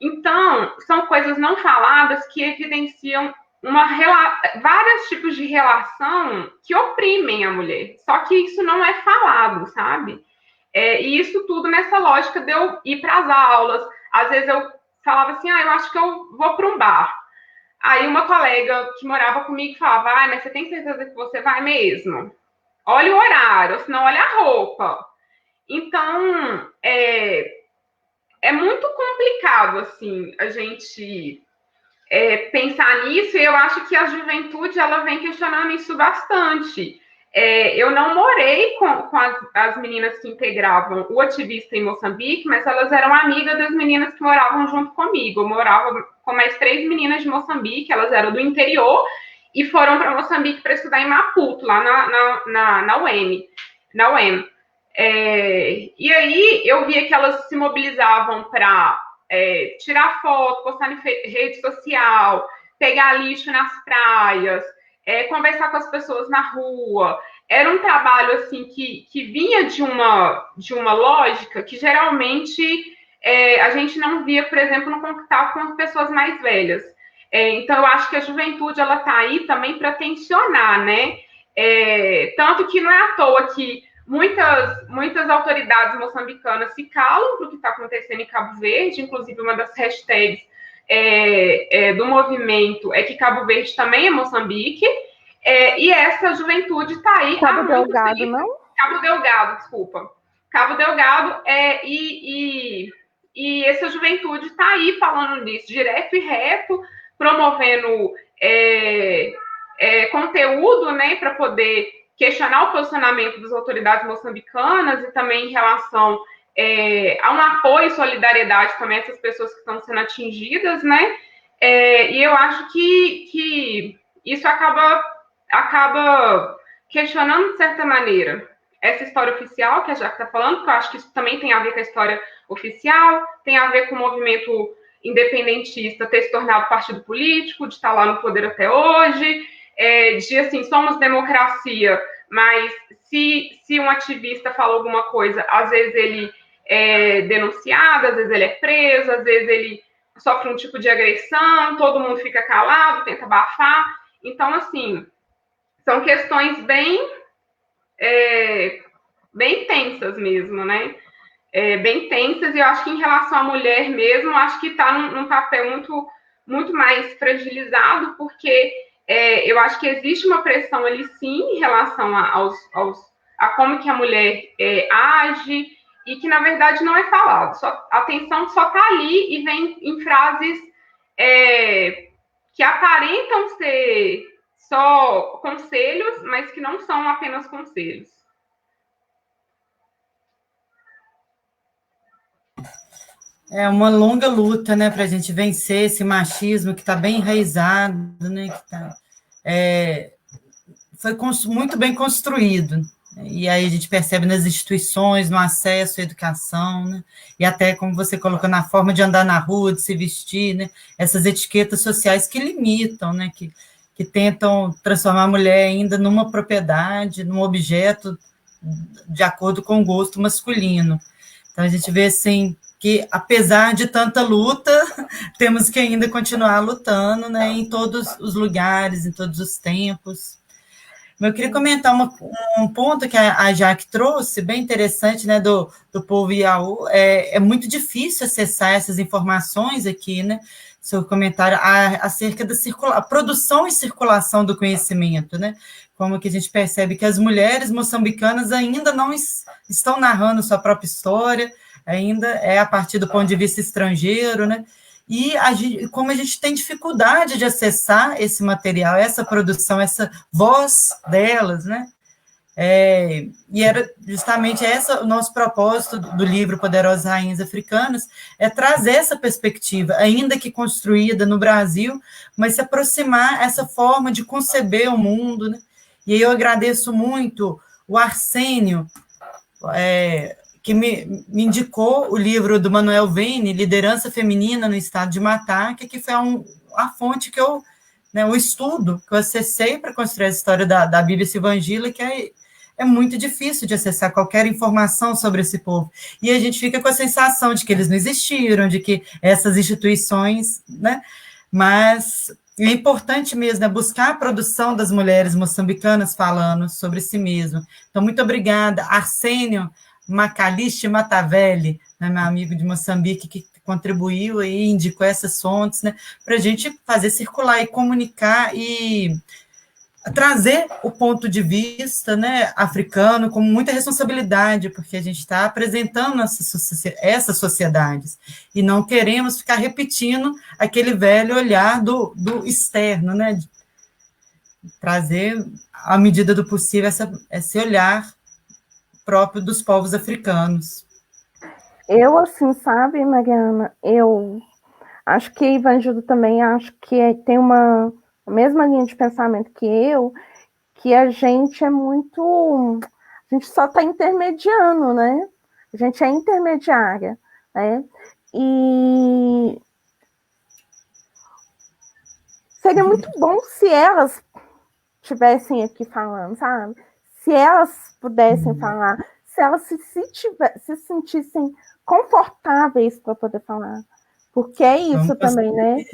[SPEAKER 3] Então, são coisas não faladas que evidenciam vários tipos de relação que oprimem a mulher, só que isso não é falado, sabe? E isso tudo nessa lógica de eu ir para as aulas, às vezes eu falava assim, eu acho que eu vou para um bar. Aí uma colega que morava comigo falava, mas você tem certeza que você vai mesmo? Olha o horário, senão olha a roupa. Então, é muito complicado, assim, a gente pensar nisso, e eu acho que a juventude, ela vem questionando isso bastante. Eu não morei com as meninas que integravam o Ativista em Moçambique, mas elas eram amigas das meninas que moravam junto comigo. Eu morava com mais 3 meninas de Moçambique, elas eram do interior e foram para Moçambique para estudar em Maputo, lá na UEM. E aí eu via que elas se mobilizavam para tirar foto, postar em rede social, pegar lixo nas praias, conversar com as pessoas na rua. Era um trabalho assim que vinha de uma lógica que geralmente a gente não via, por exemplo, no contato com as pessoas mais velhas. Então, eu acho que a juventude ela está aí também para tensionar, né? Tanto que não é à toa que muitas autoridades moçambicanas se calam para o que está acontecendo em Cabo Verde, inclusive uma das hashtags do movimento é que Cabo Verde também é Moçambique, e essa juventude está aí
[SPEAKER 1] Cabo Delgado, tempo. Não?
[SPEAKER 3] Cabo Delgado, desculpa. Cabo Delgado, e essa juventude está aí falando disso, direto e reto, promovendo conteúdo, né, para poder questionar o posicionamento das autoridades moçambicanas e também em relação a um apoio e solidariedade também a essas pessoas que estão sendo atingidas, né? E eu acho que isso acaba questionando, de certa maneira, essa história oficial que a Jaque está falando, porque eu acho que isso também tem a ver com a história oficial, tem a ver com o movimento independentista ter se tornado partido político, de estar lá no poder até hoje, de, assim, somos democracia, mas se um ativista fala alguma coisa, às vezes ele é denunciado, às vezes ele é preso, às vezes ele sofre um tipo de agressão, todo mundo fica calado, tenta abafar. Então, assim, são questões bem tensas mesmo, né? Bem tensas, e eu acho que em relação à mulher mesmo, acho que está num papel muito, muito mais fragilizado, porque eu acho que existe uma pressão ali, sim, em relação a como que a mulher age, e que, na verdade, não é falado. A atenção só está ali e vem em frases que aparentam ser só conselhos, mas que não são apenas conselhos.
[SPEAKER 2] É uma longa luta, né, para a gente vencer esse machismo que está bem enraizado, né, foi muito bem construído. E aí a gente percebe nas instituições, no acesso à educação, né, e até, como você colocou, na forma de andar na rua, de se vestir, né, essas etiquetas sociais que limitam, né, que tentam transformar a mulher ainda numa propriedade, num objeto de acordo com o gosto masculino. Então, a gente vê, assim, que, apesar de tanta luta, temos que ainda continuar lutando, né, em todos os lugares, em todos os tempos. Eu queria comentar um ponto que a Jaque trouxe, bem interessante, né, do povo Iaú. É muito difícil acessar essas informações aqui, né, seu comentário acerca da produção e circulação do conhecimento, né, como que a gente percebe que as mulheres moçambicanas ainda não estão narrando sua própria história, ainda é a partir do ponto de vista estrangeiro, né, e como a gente tem dificuldade de acessar esse material, essa produção, essa voz delas, né, e era justamente o nosso propósito do livro Poderosas Rainhas Africanas, é trazer essa perspectiva, ainda que construída no Brasil, mas se aproximar essa forma de conceber o mundo, né? E aí eu agradeço muito o Arsênio, que me indicou o livro do Manuel Weine, Liderança Feminina no Estado de Mataca, que foi a fonte que o estudo que eu acessei para construir a história da Bíblia Silvangila, que é muito difícil de acessar qualquer informação sobre esse povo. E a gente fica com a sensação de que eles não existiram, de que essas instituições, né? Mas é importante mesmo, né, buscar a produção das mulheres moçambicanas falando sobre si mesmas. Então, muito obrigada, Arsênio Macaliste Matavelli, né, meu amigo de Moçambique, que contribuiu aí, indicou essas fontes, né, para a gente fazer circular e comunicar e trazer o ponto de vista, né, africano com muita responsabilidade, porque a gente está apresentando essas sociedades e não queremos ficar repetindo aquele velho olhar do externo, né, trazer, à medida do possível, esse olhar próprio dos povos africanos.
[SPEAKER 1] Eu, assim, sabe, Mariana, eu acho que Ivanildo também acho que tem a mesma linha de pensamento que eu, que a gente é muito... A gente só está intermediando, né? A gente é intermediária, né? E seria muito bom se elas estivessem aqui falando, sabe? Se elas pudessem falar, se elas se sentissem confortáveis para poder falar. Porque é isso também, né?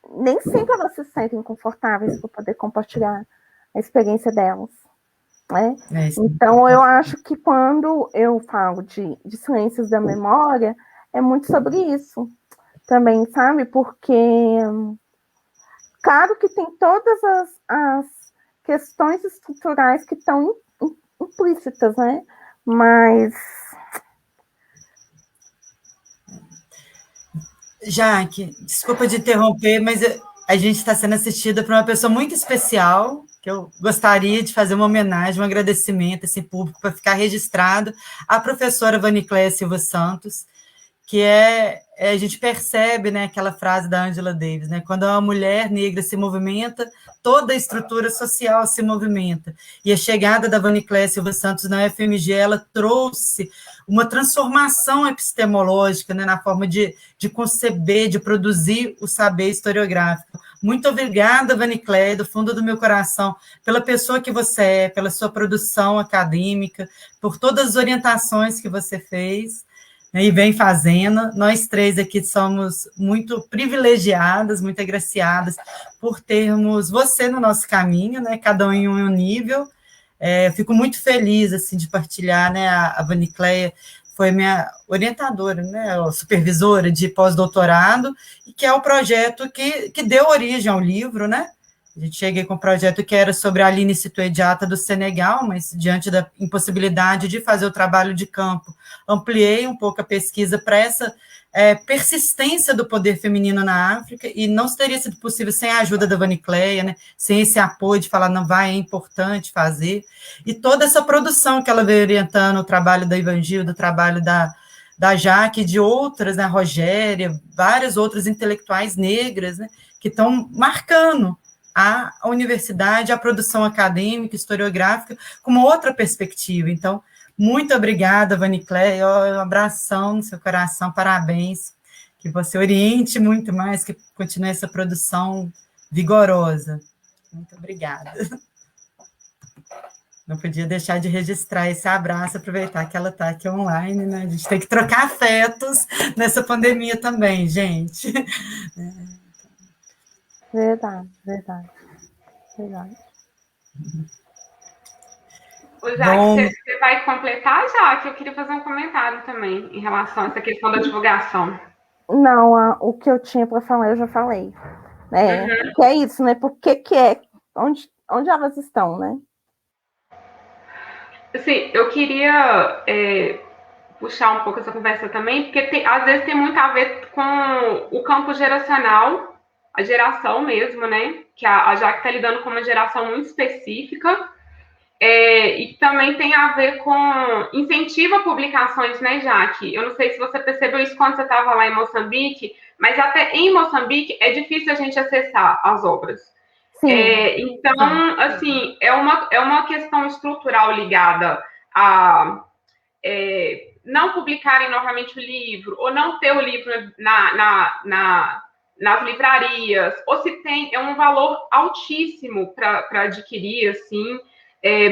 [SPEAKER 1] Nem sempre elas se sentem confortáveis para poder compartilhar a experiência delas. Né? Então, eu acho que quando eu falo de silêncios da memória, é muito sobre isso também, sabe? Porque, claro que tem todas as questões estruturais que estão implícitas, né? Mas...
[SPEAKER 2] Jaque, desculpa de interromper, mas a gente está sendo assistida por uma pessoa muito especial, que eu gostaria de fazer uma homenagem, um agradecimento assim, público, para ficar registrado, à professora Vanicléia Silva Santos, que a gente percebe, né, aquela frase da Angela Davis, né, quando uma mulher negra se movimenta, toda a estrutura social se movimenta. E a chegada da Vanicléia Silva Santos na UFMG, ela trouxe uma transformação epistemológica, né, na forma de conceber, de produzir o saber historiográfico. Muito obrigada, Vanicléia, do fundo do meu coração, pela pessoa que você é, pela sua produção acadêmica, por todas as orientações que você fez e vem fazendo. Nós três aqui somos muito privilegiadas, muito agraciadas por termos você no nosso caminho, né? Cada um em um nível. Fico muito feliz assim, de partilhar, né? A Vanicléia foi minha orientadora, né? Supervisora de pós-doutorado, e que é o projeto que deu origem ao livro, né? A gente cheguei com um projeto que era sobre a Aline Sitoé-Diatta do Senegal, mas diante da impossibilidade de fazer o trabalho de campo, ampliei um pouco a pesquisa para essa persistência do poder feminino na África, e não teria sido possível sem a ajuda da Vanicléia, né, sem esse apoio de falar, não vai, é importante fazer, e toda essa produção que ela veio orientando, o trabalho da Ivanildo, o trabalho da Jaque, de outras, né, Rogéria, várias outras intelectuais negras, né, que estão marcando a universidade, a produção acadêmica, historiográfica, com uma outra perspectiva. Então, muito obrigada, Vanicléia, um abração no seu coração, parabéns, que você oriente muito mais, que continue essa produção vigorosa. Muito obrigada. Não podia deixar de registrar esse abraço, aproveitar que ela está aqui online, né? A gente tem que trocar afetos nessa pandemia também, gente.
[SPEAKER 1] Verdade.
[SPEAKER 3] O Jaque, você vai completar, Jaque? Eu queria fazer um comentário também em relação a essa questão da divulgação.
[SPEAKER 1] Não, o que eu tinha para falar, eu já falei. Né? Que é isso, né? Por que onde elas estão, né?
[SPEAKER 3] Assim, eu queria puxar um pouco essa conversa também, porque às vezes tem muito a ver com o campo geracional, a geração mesmo, né? Que a Jaque está lidando com uma geração muito específica, e também tem a ver com incentiva publicações, né, Jaque? Eu não sei se você percebeu isso quando você estava lá em Moçambique, mas até em Moçambique é difícil a gente acessar as obras. Então, assim, é uma questão estrutural ligada a não publicarem normalmente o livro, ou não ter o livro nas livrarias, ou se tem, é um valor altíssimo para adquirir, assim,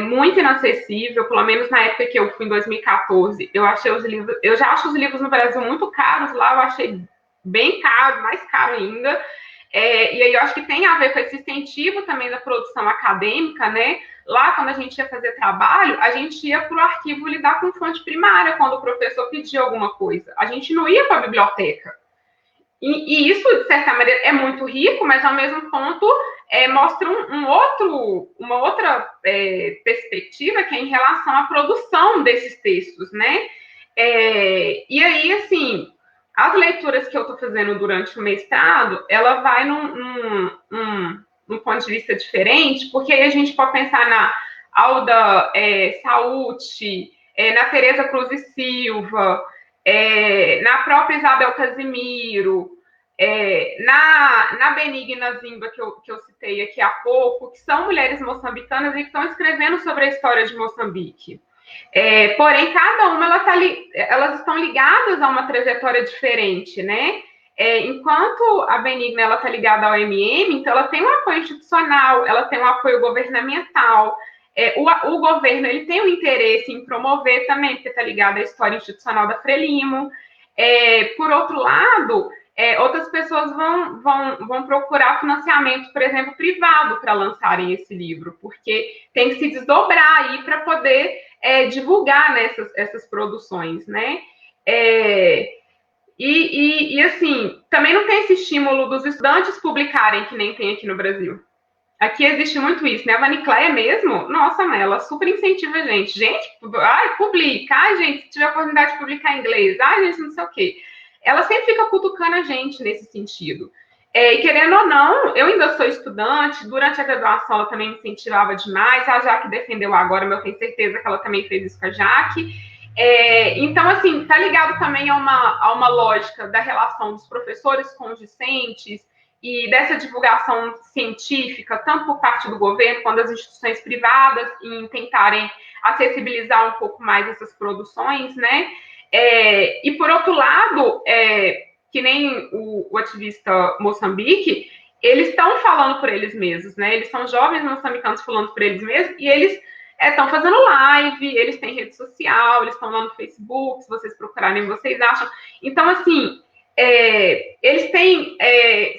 [SPEAKER 3] muito inacessível, pelo menos na época que eu fui, em 2014, eu já acho os livros no Brasil muito caros, lá eu achei bem caro, mais caro ainda, e aí eu acho que tem a ver com esse incentivo também da produção acadêmica, né? Lá, quando a gente ia fazer trabalho, a gente ia para o arquivo lidar com fonte primária, quando o professor pedia alguma coisa. A gente não ia para a biblioteca. E isso, de certa maneira, é muito rico, mas, ao mesmo ponto, mostra uma outra perspectiva, que é em relação à produção desses textos, né? E aí, assim, as leituras que eu estou fazendo durante o mestrado, ela vai num ponto de vista diferente, porque aí a gente pode pensar na Alda Sauti, na Tereza Cruz e Silva, na própria Isabel Casimiro, na Benigna Zimba, que eu citei aqui há pouco, que são mulheres moçambicanas e que estão escrevendo sobre a história de Moçambique. Porém, cada uma elas estão ligadas a uma trajetória diferente, né? Enquanto a Benigna ela está ligada ao MM, então ela tem um apoio institucional, ela tem um apoio governamental. O governo ele tem um interesse em promover também, porque está ligado à história institucional da Frelimo. Por outro lado, outras pessoas vão procurar financiamento, por exemplo, privado para lançarem esse livro, porque tem que se desdobrar aí para poder divulgar essas produções, né? E assim, também não tem esse estímulo dos estudantes publicarem que nem tem aqui no Brasil. Aqui existe muito isso, né? A Vanicléia mesmo, nossa, mas ela super incentiva a gente. Gente, publica. Ai, gente, se tiver a oportunidade de publicar em inglês. Ai, gente, não sei o quê. Ela sempre fica cutucando a gente nesse sentido. E querendo ou não, eu ainda sou estudante, durante a graduação ela também me incentivava demais, a Jaque defendeu agora, mas eu tenho certeza que ela também fez isso com a Jaque. Então, assim, tá ligado também a uma lógica da relação dos professores com os discentes e dessa divulgação científica, tanto por parte do governo quanto das instituições privadas, em tentarem acessibilizar um pouco mais essas produções, né? E, por outro lado, que nem o ativista Moçambique, eles estão falando por eles mesmos, né? Eles são jovens moçambicanos falando por eles mesmos e eles estão fazendo live, eles têm rede social, eles estão lá no Facebook, se vocês procurarem, vocês acham. Então, assim, eles têm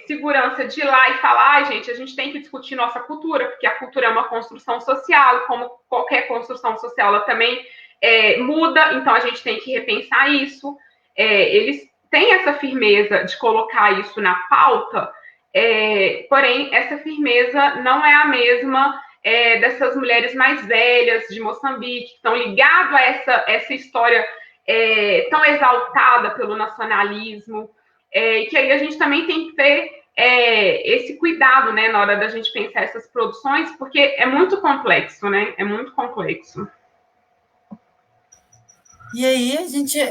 [SPEAKER 3] segurança de ir lá e falar, gente, a gente tem que discutir nossa cultura, porque a cultura é uma construção social, e como qualquer construção social, ela também muda, então a gente tem que repensar isso. Eles têm essa firmeza de colocar isso na pauta, porém, essa firmeza não é a mesma dessas mulheres mais velhas de Moçambique, que estão ligadas a essa história tão exaltada pelo nacionalismo, que aí a gente também tem que ter esse cuidado, né, na hora da gente pensar essas produções, porque é muito complexo, né? É muito complexo.
[SPEAKER 2] E aí,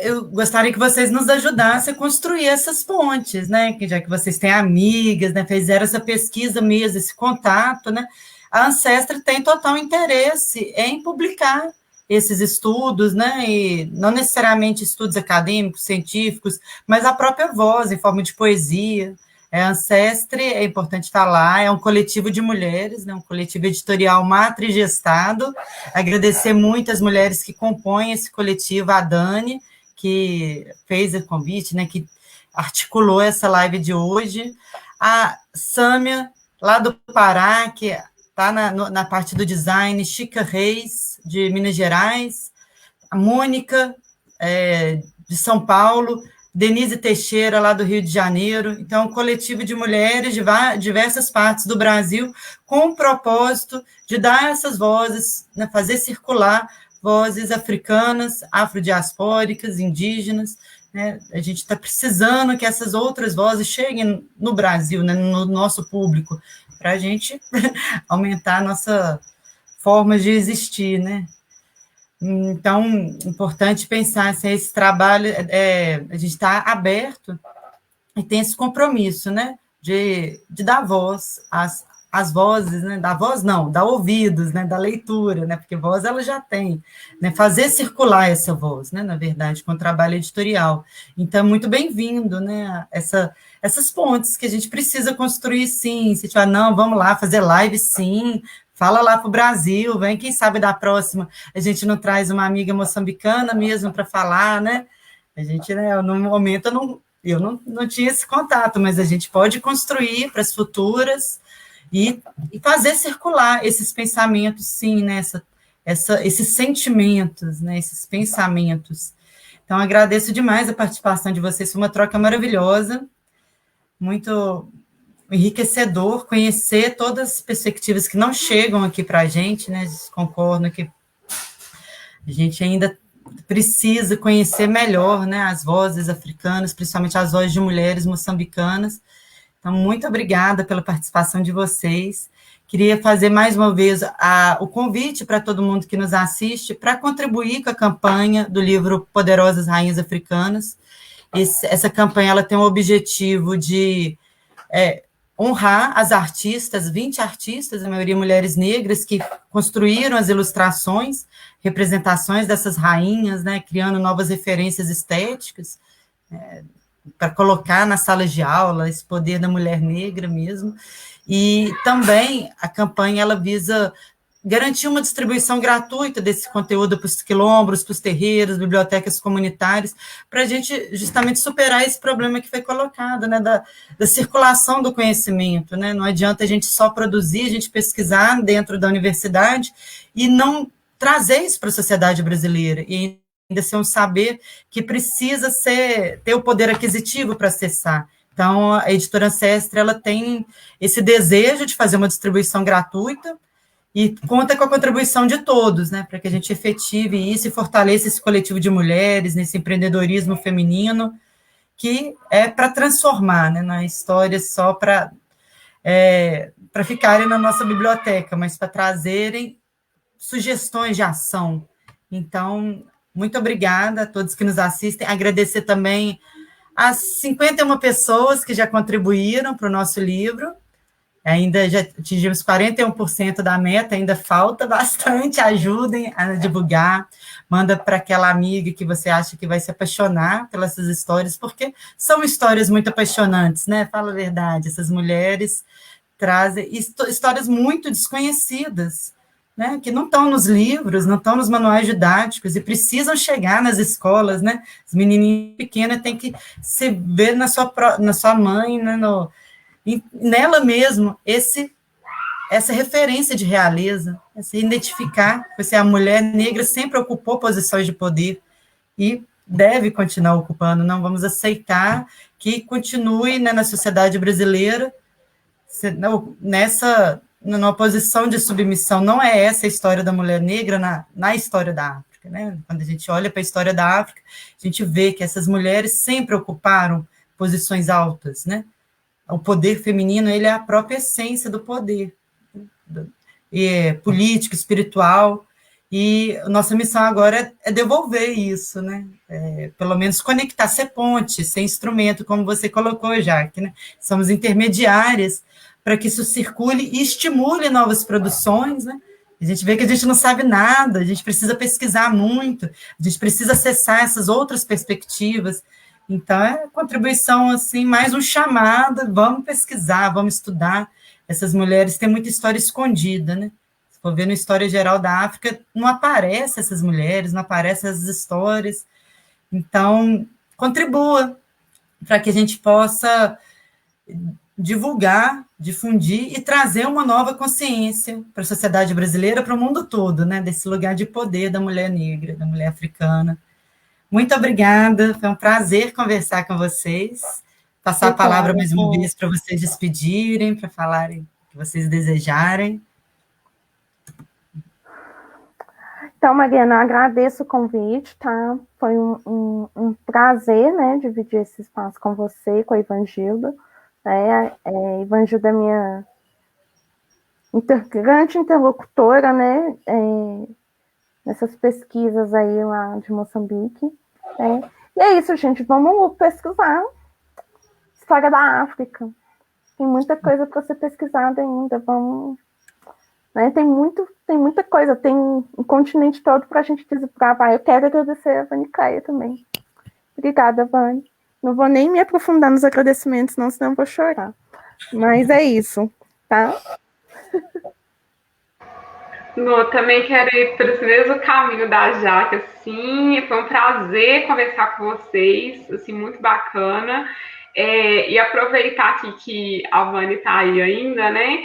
[SPEAKER 2] eu gostaria que vocês nos ajudassem a construir essas pontes, né? Que já que vocês têm amigas, né? Fizeram essa pesquisa mesmo, esse contato, né? A Ancestre tem total interesse em publicar esses estudos, né? E não necessariamente estudos acadêmicos, científicos, mas a própria voz, em forma de poesia. A Ancestre, é importante falar, é um coletivo de mulheres, né, um coletivo editorial matrigestado. Agradecer muito as mulheres que compõem esse coletivo, a Dani, que fez o convite, né, que articulou essa live de hoje, a Sâmia, lá do Pará, que está na parte do design, Chica Reis, de Minas Gerais, a Mônica, de São Paulo, Denise Teixeira, lá do Rio de Janeiro. Então, um coletivo de mulheres de diversas partes do Brasil, com o propósito de dar essas vozes, né, fazer circular vozes africanas, afrodiaspóricas, indígenas, né? A gente está precisando que essas outras vozes cheguem no Brasil, né, no nosso público, para a gente aumentar a nossa forma de existir, né? Então, importante pensar se esse trabalho, a gente está aberto e tem esse compromisso, né, de dar voz às vozes, né, dar voz não, dar ouvidos, né, da leitura, né, porque voz ela já tem, né, fazer circular essa voz, né, na verdade, com o trabalho editorial. Então, muito bem-vindo, né, essas pontes que a gente precisa construir, sim. Se tiver, não, vamos lá, fazer live, sim. Fala lá para o Brasil, vem, quem sabe da próxima a gente não traz uma amiga moçambicana mesmo para falar, né? A gente, né, no momento, eu não tinha esse contato, mas a gente pode construir para as futuras e fazer circular esses pensamentos, sim, né? Esses sentimentos, né? Esses pensamentos. Então, agradeço demais a participação de vocês, foi uma troca maravilhosa, muito enriquecedor conhecer todas as perspectivas que não chegam aqui para a gente, né? Concordo que a gente ainda precisa conhecer melhor, né, as vozes africanas, principalmente as vozes de mulheres moçambicanas. Então, muito obrigada pela participação de vocês. Queria fazer mais uma vez o convite para todo mundo que nos assiste para contribuir com a campanha do livro Poderosas Rainhas Africanas. Essa campanha ela tem o objetivo de honrar as artistas, 20 artistas, a maioria mulheres negras, que construíram as ilustrações, representações dessas rainhas, né, criando novas referências estéticas, para colocar nas salas de aula esse poder da mulher negra mesmo. E também a campanha ela visa garantir uma distribuição gratuita desse conteúdo para os quilombos, para os terreiros, bibliotecas comunitárias, para a gente justamente superar esse problema que foi colocado, né, da circulação do conhecimento, né? Não adianta a gente só produzir, a gente pesquisar dentro da universidade e não trazer isso para a sociedade brasileira, e ainda ser um saber que precisa ter o poder aquisitivo para acessar. Então, a editora Ancestre, ela tem esse desejo de fazer uma distribuição gratuita, e conta com a contribuição de todos, né, para que a gente efetive isso e fortaleça esse coletivo de mulheres, nesse empreendedorismo feminino, que é para transformar, né, na história só para ficarem na nossa biblioteca, mas para trazerem sugestões de ação. Então, muito obrigada a todos que nos assistem. Agradecer também as 51 pessoas que já contribuíram para o nosso livro. Ainda já atingimos 41% da meta, ainda falta bastante, ajudem a divulgar, manda para aquela amiga que você acha que vai se apaixonar pelas essas histórias, porque são histórias muito apaixonantes, né? Fala a verdade, essas mulheres trazem histórias muito desconhecidas, né? Que não estão nos livros, não estão nos manuais didáticos, e precisam chegar nas escolas, né? As menininhas pequenas têm que se ver na sua mãe, né? Nela mesmo, essa referência de realeza, se identificar, porque a mulher negra sempre ocupou posições de poder e deve continuar ocupando, não vamos aceitar que continue, né, na sociedade brasileira numa posição de submissão. Não é essa a história da mulher negra na história da África, né? Quando a gente olha para a história da África, a gente vê que essas mulheres sempre ocuparam posições altas, né? O poder feminino, ele é a própria essência do poder, político, espiritual, e nossa missão agora é devolver isso, né? Pelo menos conectar, ser ponte, ser instrumento, como você colocou, Jaque, né? Somos intermediárias para que isso circule e estimule novas produções, né? A gente vê que a gente não sabe nada, a gente precisa pesquisar muito, a gente precisa acessar essas outras perspectivas. Então, é contribuição, assim, mais um chamado, vamos pesquisar, vamos estudar. Essas mulheres têm muita história escondida, né? Se for ver na história geral da África, não aparecem essas mulheres, não aparecem essas histórias. Então, contribua para que a gente possa divulgar, difundir e trazer uma nova consciência para a sociedade brasileira, para o mundo todo, né? Desse lugar de poder da mulher negra, da mulher africana. Muito obrigada, foi um prazer conversar com vocês, passar a palavra mais uma vez para vocês despedirem, para falarem o que vocês desejarem.
[SPEAKER 1] Então, Mariana, eu agradeço o convite, tá? Foi um prazer, né, dividir esse espaço com você, com a Ivangilda. Ivangilda é minha grande interlocutora, né, nessas pesquisas aí lá de Moçambique. E é isso, gente, vamos pesquisar história da África. Tem muita coisa para ser pesquisada ainda, vamos... Né, tem muita coisa, tem um continente todo para a gente desbravar. Eu quero agradecer a Vani Caia também. Obrigada, Vani. Não vou nem me aprofundar nos agradecimentos, senão eu vou chorar. Mas é isso, tá?
[SPEAKER 3] Eu também quero ir por esse mesmo caminho da Jaque, assim, foi um prazer conversar com vocês, assim, muito bacana, e aproveitar aqui que a Vani está aí ainda, né,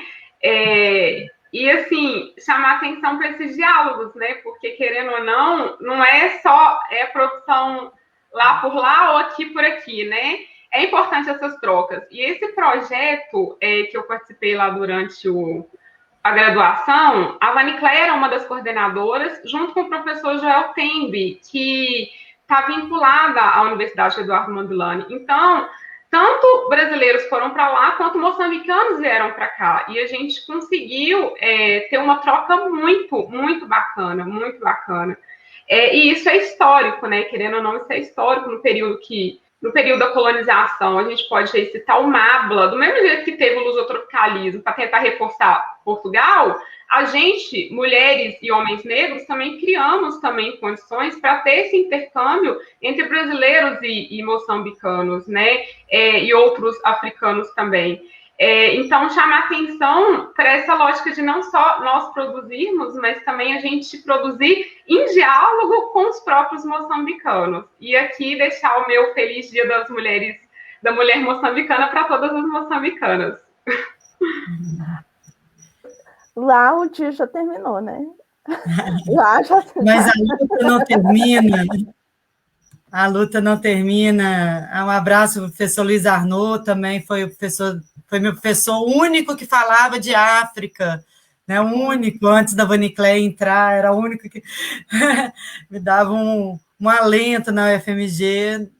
[SPEAKER 3] e, assim, chamar atenção para esses diálogos, né, porque, querendo ou não, não é só produção lá por lá ou aqui por aqui, né, é importante essas trocas, e esse projeto que eu participei lá durante a graduação, a Vani Cléia era uma das coordenadoras, junto com o professor Joel Tembe, que está vinculada à Universidade Eduardo Mondlane. Então, tanto brasileiros foram para lá, quanto moçambicanos vieram para cá. E a gente conseguiu ter uma troca muito, muito bacana, muito bacana. E isso é histórico, né? Querendo ou não, isso é histórico no período da colonização. A gente pode citar o Mabla, do mesmo jeito que teve o lusotropicalismo para tentar reforçar Portugal, a gente, mulheres e homens negros, também criamos também condições para ter esse intercâmbio entre brasileiros e moçambicanos, né? E outros africanos também. Então, chamar atenção para essa lógica de não só nós produzirmos, mas também a gente produzir em diálogo com os próprios moçambicanos. E aqui deixar o meu feliz Dia das Mulheres, da mulher moçambicana para todas as moçambicanas.
[SPEAKER 1] Lá o dia já terminou, né? Lá já...
[SPEAKER 2] Mas a luta não termina. A luta não termina. Um abraço para o professor Luiz Arnaud, também foi meu professor único que falava de África, né? O único, antes da Vanicléia entrar, era o único que me dava um alento na UFMG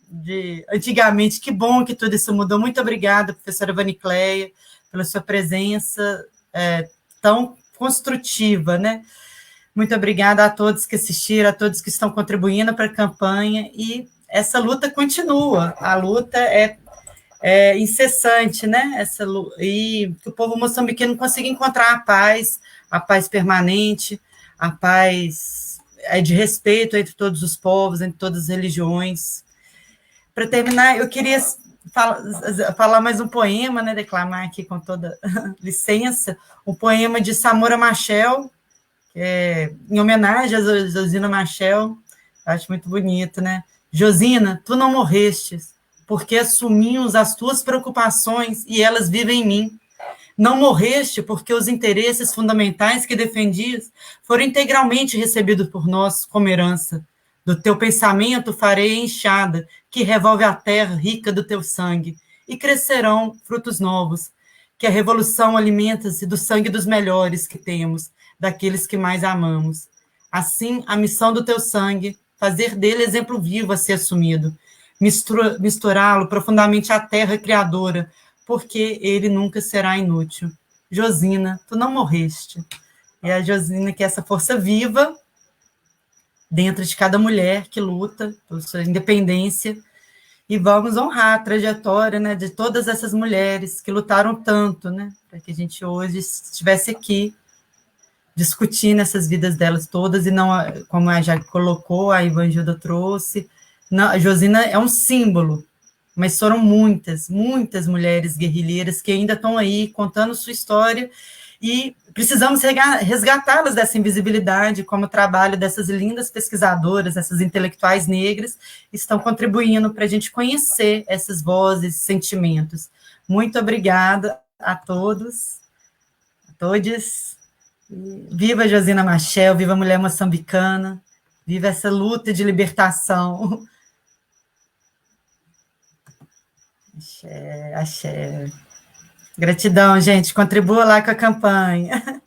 [SPEAKER 2] antigamente. Que bom que tudo isso mudou. Muito obrigada, professora Vanicléia, pela sua presença tão construtiva, né? Muito obrigada a todos que assistiram, a todos que estão contribuindo para a campanha, e essa luta continua, a luta é incessante, né? E que o povo moçambicano consiga encontrar a paz permanente, a paz de respeito entre todos os povos, entre todas as religiões. Para terminar, eu queria falar mais um poema, né? Declamar aqui com toda licença, um poema de Samora Machel, em homenagem a Josina Machel. Acho muito bonito, né? Josina, tu não morrestes, porque assumimos as tuas preocupações e elas vivem em mim. Não morreste porque os interesses fundamentais que defendias foram integralmente recebidos por nós como herança. Do teu pensamento farei a enxada que revolve a terra rica do teu sangue, e crescerão frutos novos, que a revolução alimenta-se do sangue dos melhores que temos, daqueles que mais amamos. Assim, a missão do teu sangue, fazer dele exemplo vivo a ser assumido, misturá-lo profundamente à terra criadora, porque ele nunca será inútil. Josina, tu não morreste. É a Josina que é essa força viva dentro de cada mulher que luta por sua independência, e vamos honrar a trajetória, né, de todas essas mulheres que lutaram tanto, né, para que a gente hoje estivesse aqui discutindo essas vidas delas todas, e não, como a Jaque colocou, a Ivanilda trouxe, não, a Josina é um símbolo, mas foram muitas mulheres guerrilheiras que ainda estão aí contando sua história, e precisamos resgatá-las dessa invisibilidade, como o trabalho dessas lindas pesquisadoras, essas intelectuais negras, estão contribuindo para a gente conhecer essas vozes, sentimentos. Muito obrigada a todos, a todes. Viva Josina Machel, viva a mulher moçambicana, viva essa luta de libertação. Axé, axé. Gratidão, gente. Contribua lá com a campanha.